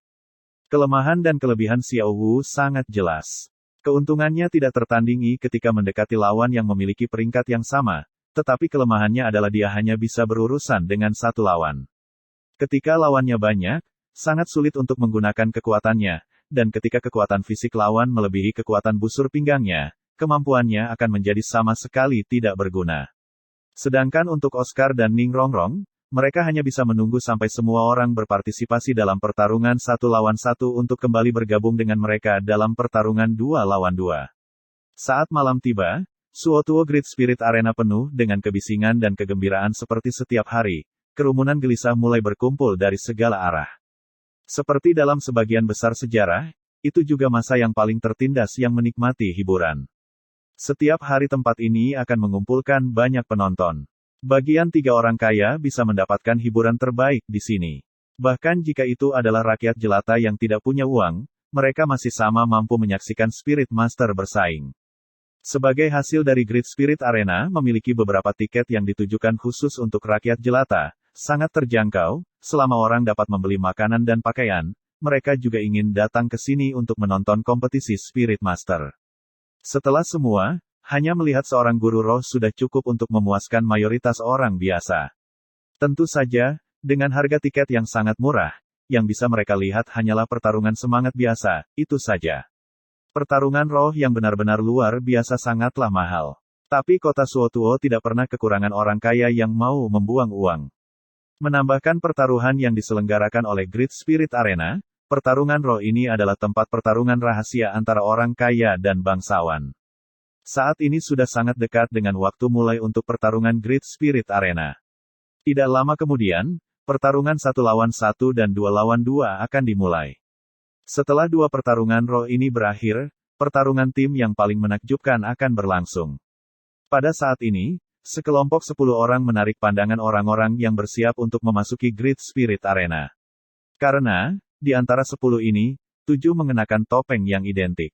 Kelemahan dan kelebihan Xiao Wu sangat jelas. Keuntungannya tidak tertandingi ketika mendekati lawan yang memiliki peringkat yang sama, tetapi kelemahannya adalah dia hanya bisa berurusan dengan satu lawan. Ketika lawannya banyak, sangat sulit untuk menggunakan kekuatannya, dan ketika kekuatan fisik lawan melebihi kekuatan busur pinggangnya, kemampuannya akan menjadi sama sekali tidak berguna. Sedangkan untuk Oscar dan Ning Rongrong, mereka hanya bisa menunggu sampai semua orang berpartisipasi dalam pertarungan 1 lawan 1 untuk kembali bergabung dengan mereka dalam pertarungan 2 lawan 2. Saat malam tiba, Suotuo Great Spirit Arena penuh dengan kebisingan dan kegembiraan seperti setiap hari, kerumunan gelisah mulai berkumpul dari segala arah. Seperti dalam sebagian besar sejarah, itu juga masa yang paling tertindas yang menikmati hiburan. Setiap hari tempat ini akan mengumpulkan banyak penonton. Bagian 3 orang kaya bisa mendapatkan hiburan terbaik di sini. Bahkan jika itu adalah rakyat jelata yang tidak punya uang, mereka masih sama mampu menyaksikan Spirit Master bersaing. Sebagai hasil dari Great Spirit Arena memiliki beberapa tiket yang ditujukan khusus untuk rakyat jelata, sangat terjangkau, selama orang dapat membeli makanan dan pakaian, mereka juga ingin datang ke sini untuk menonton kompetisi Spirit Master. Setelah semua, hanya melihat seorang guru roh sudah cukup untuk memuaskan mayoritas orang biasa. Tentu saja, dengan harga tiket yang sangat murah, yang bisa mereka lihat hanyalah pertarungan semangat biasa, itu saja. Pertarungan roh yang benar-benar luar biasa sangatlah mahal. Tapi kota Suotuo tidak pernah kekurangan orang kaya yang mau membuang uang. Menambahkan pertaruhan yang diselenggarakan oleh Great Spirit Arena, pertarungan roh ini adalah tempat pertarungan rahasia antara orang kaya dan bangsawan. Saat ini sudah sangat dekat dengan waktu mulai untuk pertarungan Great Spirit Arena. Tidak lama kemudian, pertarungan 1 lawan 1 dan 2 lawan 2 akan dimulai. Setelah 2 pertarungan roh ini berakhir, pertarungan tim yang paling menakjubkan akan berlangsung. Pada saat ini, sekelompok 10 orang menarik pandangan orang-orang yang bersiap untuk memasuki Great Spirit Arena. Karena, di antara 10 ini, 7 mengenakan topeng yang identik.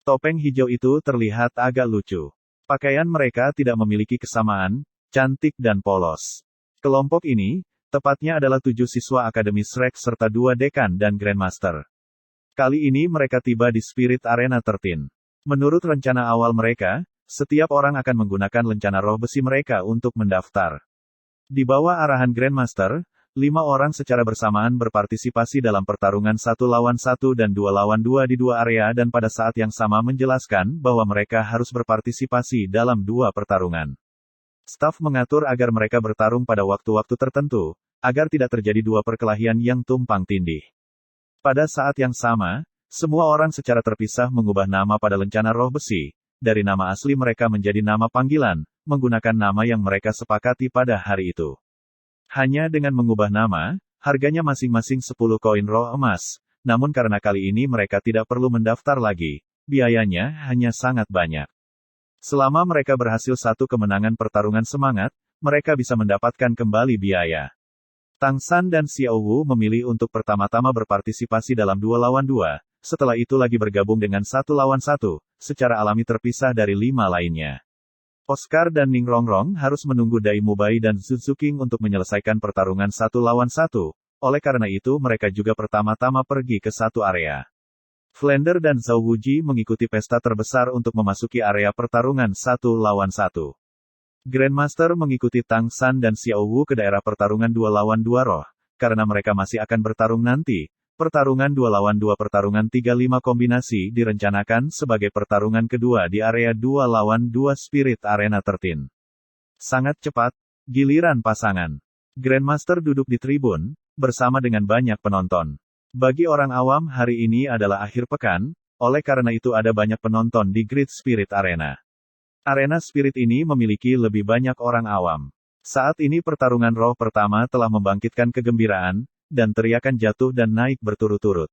Topeng hijau itu terlihat agak lucu. Pakaian mereka tidak memiliki kesamaan, cantik dan polos. Kelompok ini, tepatnya adalah 7 siswa Akademi Shrek serta 2 dekan dan Grandmaster. Kali ini mereka tiba di Spirit Arena 13. Menurut rencana awal mereka, setiap orang akan menggunakan lencana roh besi mereka untuk mendaftar. Di bawah arahan Grandmaster, 5 orang secara bersamaan berpartisipasi dalam pertarungan 1 lawan 1 dan 2 lawan 2 di 2 area dan pada saat yang sama menjelaskan bahwa mereka harus berpartisipasi dalam 2 pertarungan. Staf mengatur agar mereka bertarung pada waktu-waktu tertentu, agar tidak terjadi 2 perkelahian yang tumpang tindih. Pada saat yang sama, semua orang secara terpisah mengubah nama pada lencana roh besi, dari nama asli mereka menjadi nama panggilan, menggunakan nama yang mereka sepakati pada hari itu. Hanya dengan mengubah nama, harganya masing-masing 10 koin roh emas, namun karena kali ini mereka tidak perlu mendaftar lagi, biayanya hanya sangat banyak. Selama mereka berhasil satu kemenangan pertarungan semangat, mereka bisa mendapatkan kembali biaya. Tang San dan Xiao Wu memilih untuk pertama-tama berpartisipasi dalam 2 lawan 2, setelah itu lagi bergabung dengan 1 lawan 1, secara alami terpisah dari 5 lainnya. Oscar dan Ning Rongrong harus menunggu Dai Mubai dan Zhu Zuqing untuk menyelesaikan pertarungan 1 lawan 1, oleh karena itu mereka juga pertama-tama pergi ke satu area. Flander dan Zhao Wuji mengikuti pesta terbesar untuk memasuki area pertarungan 1 lawan 1. Grandmaster mengikuti Tang San dan Xiao Wu ke daerah pertarungan 2 lawan 2 roh, karena mereka masih akan bertarung nanti. Pertarungan 2 lawan 2 pertarungan 3-5 kombinasi direncanakan sebagai pertarungan kedua di area 2 lawan 2 Spirit Arena 13. Sangat cepat, giliran pasangan. Grandmaster duduk di tribun, bersama dengan banyak penonton. Bagi orang awam hari ini adalah akhir pekan, oleh karena itu ada banyak penonton di Great Spirit Arena. Arena Spirit ini memiliki lebih banyak orang awam. Saat ini pertarungan roh pertama telah membangkitkan kegembiraan, dan teriakan jatuh dan naik berturut-turut.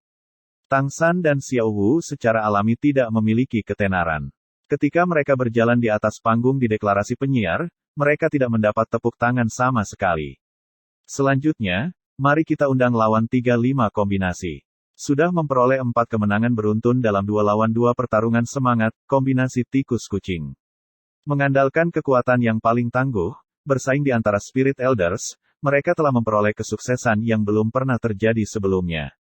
Tang San dan Xiao Wu secara alami tidak memiliki ketenaran. Ketika mereka berjalan di atas panggung di deklarasi penyiar, mereka tidak mendapat tepuk tangan sama sekali. Selanjutnya, mari kita undang lawan 35 kombinasi. Sudah memperoleh 4 kemenangan beruntun dalam 2 lawan 2 pertarungan semangat, kombinasi tikus kucing. Mengandalkan kekuatan yang paling tangguh, bersaing di antara Spirit Elders, mereka telah memperoleh kesuksesan yang belum pernah terjadi sebelumnya.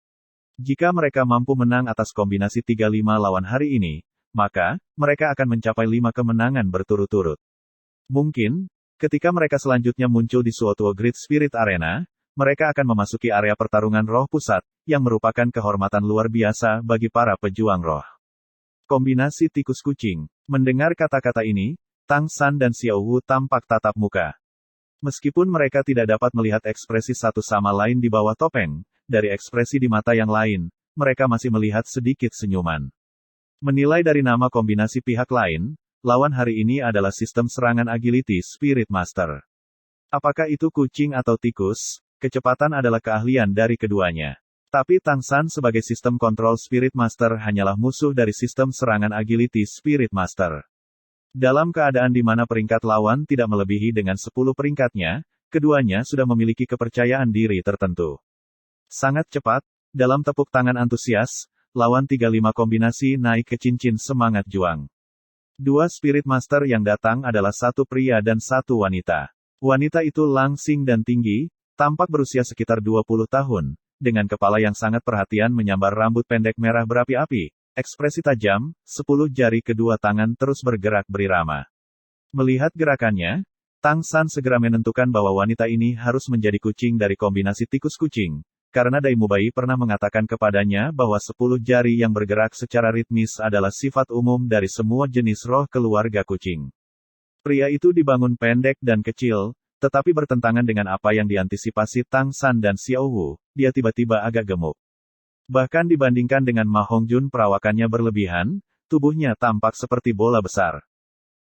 Jika mereka mampu menang atas kombinasi 35 lawan hari ini, maka, mereka akan mencapai 5 kemenangan berturut-turut. Mungkin, ketika mereka selanjutnya muncul di suatu Great Spirit Arena, mereka akan memasuki area pertarungan roh pusat, yang merupakan kehormatan luar biasa bagi para pejuang roh. Kombinasi tikus kucing. Mendengar kata-kata ini, Tang San dan Xiao Wu tampak tatap muka. Meskipun mereka tidak dapat melihat ekspresi satu sama lain di bawah topeng, dari ekspresi di mata yang lain, mereka masih melihat sedikit senyuman. Menilai dari nama kombinasi pihak lain, lawan hari ini adalah sistem serangan agility Spirit Master. Apakah itu kucing atau tikus, kecepatan adalah keahlian dari keduanya. Tapi Tang San sebagai sistem kontrol Spirit Master hanyalah musuh dari sistem serangan agility Spirit Master. Dalam keadaan di mana peringkat lawan tidak melebihi dengan 10 peringkatnya, keduanya sudah memiliki kepercayaan diri tertentu. Sangat cepat, dalam tepuk tangan antusias, lawan 35 kombinasi naik ke cincin semangat juang. 2 Spirit Master yang datang adalah satu pria dan satu wanita. Wanita itu langsing dan tinggi, tampak berusia sekitar 20 tahun, dengan kepala yang sangat perhatian menyambar rambut pendek merah berapi-api, ekspresi tajam, 10 jari kedua tangan terus bergerak berirama. Melihat gerakannya, Tang San segera menentukan bahwa wanita ini harus menjadi kucing dari kombinasi tikus kucing. Karena Dai Mubai pernah mengatakan kepadanya bahwa 10 jari yang bergerak secara ritmis adalah sifat umum dari semua jenis roh keluarga kucing. Pria itu dibangun pendek dan kecil, tetapi bertentangan dengan apa yang diantisipasi Tang San dan Xiao Wu, dia tiba-tiba agak gemuk. Bahkan dibandingkan dengan Ma Hongjun perawakannya berlebihan, tubuhnya tampak seperti bola besar.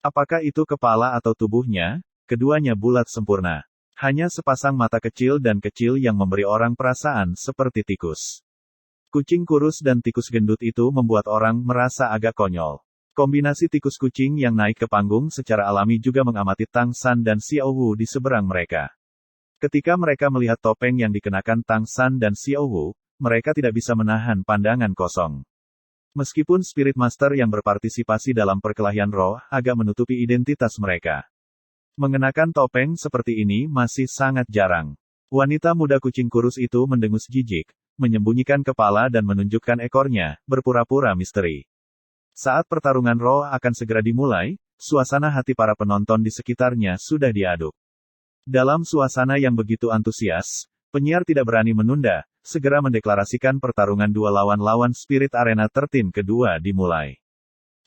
Apakah itu kepala atau tubuhnya? Keduanya bulat sempurna. Hanya sepasang mata kecil dan kecil yang memberi orang perasaan seperti tikus. Kucing kurus dan tikus gendut itu membuat orang merasa agak konyol. Kombinasi tikus kucing yang naik ke panggung secara alami juga mengamati Tang San dan Xiao Wu di seberang mereka. Ketika mereka melihat topeng yang dikenakan Tang San dan Xiao Wu, mereka tidak bisa menahan pandangan kosong. Meskipun Spirit Master yang berpartisipasi dalam perkelahian roh agak menutupi identitas mereka. Mengenakan topeng seperti ini masih sangat jarang. Wanita muda kucing kurus itu mendengus jijik, menyembunyikan kepala dan menunjukkan ekornya, berpura-pura misteri. Saat pertarungan roh akan segera dimulai, suasana hati para penonton di sekitarnya sudah diaduk. Dalam suasana yang begitu antusias, penyiar tidak berani menunda, segera mendeklarasikan pertarungan 2 lawan Spirit Arena tertin kedua dimulai.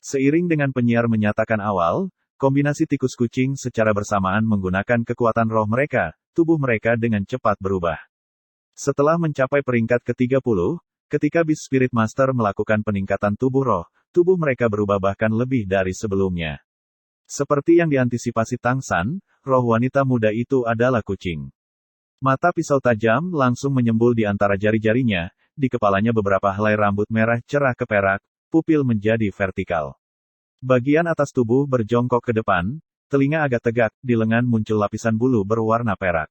Seiring dengan penyiar menyatakan awal, kombinasi tikus kucing secara bersamaan menggunakan kekuatan roh mereka, tubuh mereka dengan cepat berubah. Setelah mencapai peringkat ke-30, ketika Beast Spirit Master melakukan peningkatan tubuh roh, tubuh mereka berubah bahkan lebih dari sebelumnya. Seperti yang diantisipasi Tang San, roh wanita muda itu adalah kucing. Mata pisau tajam langsung menyembul di antara jari-jarinya, di kepalanya beberapa helai rambut merah cerah keperak, pupil menjadi vertikal. Bagian atas tubuh berjongkok ke depan, telinga agak tegak, di lengan muncul lapisan bulu berwarna perak.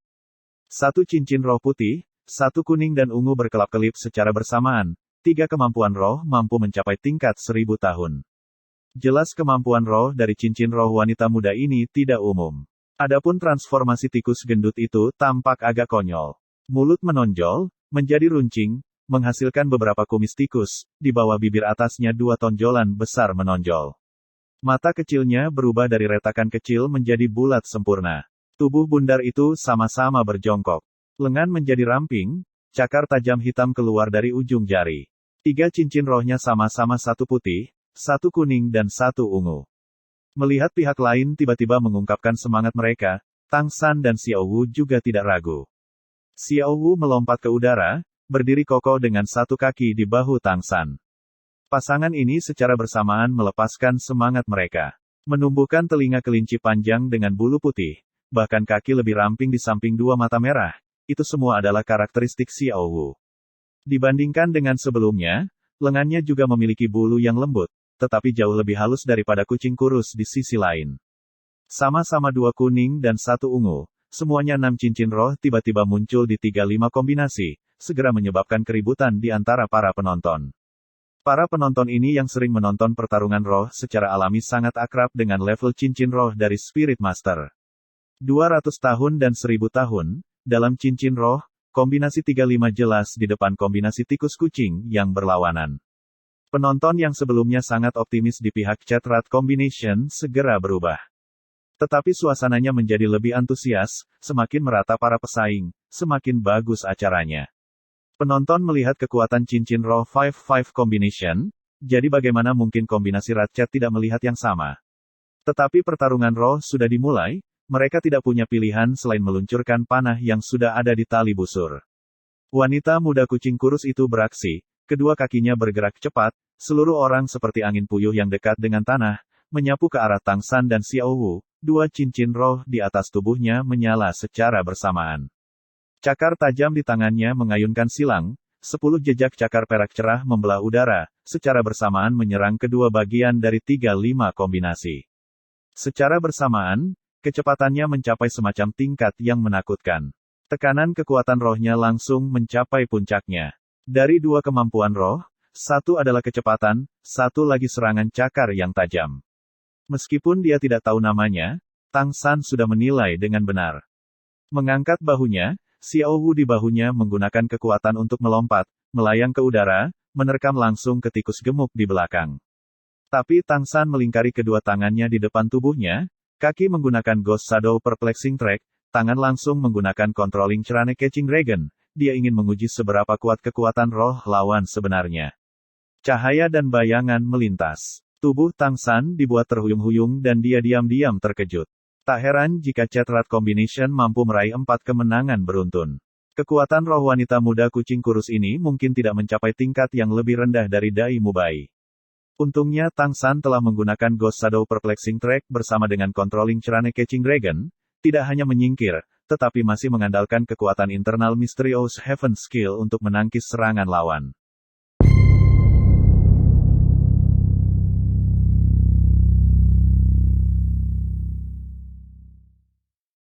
1 cincin roh putih, 1 kuning dan ungu berkelap-kelip secara bersamaan, 3 kemampuan roh mampu mencapai tingkat 1000 tahun. Jelas kemampuan roh dari cincin roh wanita muda ini tidak umum. Adapun transformasi tikus gendut itu tampak agak konyol. Mulut menonjol, menjadi runcing, menghasilkan beberapa kumis tikus, di bawah bibir atasnya 2 tonjolan besar menonjol. Mata kecilnya berubah dari retakan kecil menjadi bulat sempurna. Tubuh bundar itu sama-sama berjongkok. Lengan menjadi ramping, cakar tajam hitam keluar dari ujung jari. 3 cincin rohnya sama-sama 1 putih, 1 kuning dan 1 ungu. Melihat pihak lain tiba-tiba mengungkapkan semangat mereka, Tang San dan Xiao Wu juga tidak ragu. Xiao Wu melompat ke udara, berdiri kokoh dengan 1 kaki di bahu Tang San. Pasangan ini secara bersamaan melepaskan semangat mereka. Menumbuhkan telinga kelinci panjang dengan bulu putih, bahkan kaki lebih ramping di samping dua mata merah. Itu semua adalah karakteristik Xiao Wu. Dibandingkan dengan sebelumnya, lengannya juga memiliki bulu yang lembut, tetapi jauh lebih halus daripada kucing kurus di sisi lain. Sama-sama dua kuning dan satu ungu, semuanya 6 cincin roh tiba-tiba muncul di 35 kombinasi, segera menyebabkan keributan di antara para penonton. Para penonton ini yang sering menonton pertarungan roh secara alami sangat akrab dengan level cincin roh dari Spirit Master. 200 tahun dan 1000 tahun, dalam cincin roh, kombinasi 35 jelas di depan kombinasi tikus kucing yang berlawanan. Penonton yang sebelumnya sangat optimis di pihak Chat Rat Combination segera berubah. Tetapi suasananya menjadi lebih antusias, semakin merata para pesaing, semakin bagus acaranya. Penonton melihat kekuatan cincin roh 5-5 combination, jadi bagaimana mungkin kombinasi Rat Chat tidak melihat yang sama. Tetapi pertarungan roh sudah dimulai, mereka tidak punya pilihan selain meluncurkan panah yang sudah ada di tali busur. Wanita muda kucing kurus itu beraksi, kedua kakinya bergerak cepat, seluruh orang seperti angin puyuh yang dekat dengan tanah, menyapu ke arah Tang San dan Xiao Wu, dua cincin roh di atas tubuhnya menyala secara bersamaan. Cakar tajam di tangannya mengayunkan silang, 10 jejak cakar perak cerah membelah udara, secara bersamaan menyerang kedua bagian dari 35 kombinasi. Secara bersamaan, kecepatannya mencapai semacam tingkat yang menakutkan. Tekanan kekuatan rohnya langsung mencapai puncaknya. Dari dua kemampuan roh, satu adalah kecepatan, satu lagi serangan cakar yang tajam. Meskipun dia tidak tahu namanya, Tang San sudah menilai dengan benar. Mengangkat bahunya, Xiao Wu di bahunya menggunakan kekuatan untuk melompat, melayang ke udara, menerkam langsung ke tikus gemuk di belakang. Tapi Tang San melingkari kedua tangannya di depan tubuhnya, kaki menggunakan Ghost Shadow Perplexing Track, tangan langsung menggunakan Controlling Cerane Catching Dragon. Dia ingin menguji seberapa kuat kekuatan roh lawan sebenarnya. Cahaya dan bayangan melintas. Tubuh Tang San dibuat terhuyung-huyung dan dia diam-diam terkejut. Tak heran jika Chat Rat Combination mampu meraih 4 kemenangan beruntun. Kekuatan roh wanita muda kucing kurus ini mungkin tidak mencapai tingkat yang lebih rendah dari Dai Mubai. Untungnya Tang San telah menggunakan Ghost Shadow Perplexing Track bersama dengan Controlling Cerane Catching Dragon, tidak hanya menyingkir, tetapi masih mengandalkan kekuatan internal Mysterious Heaven Skill untuk menangkis serangan lawan.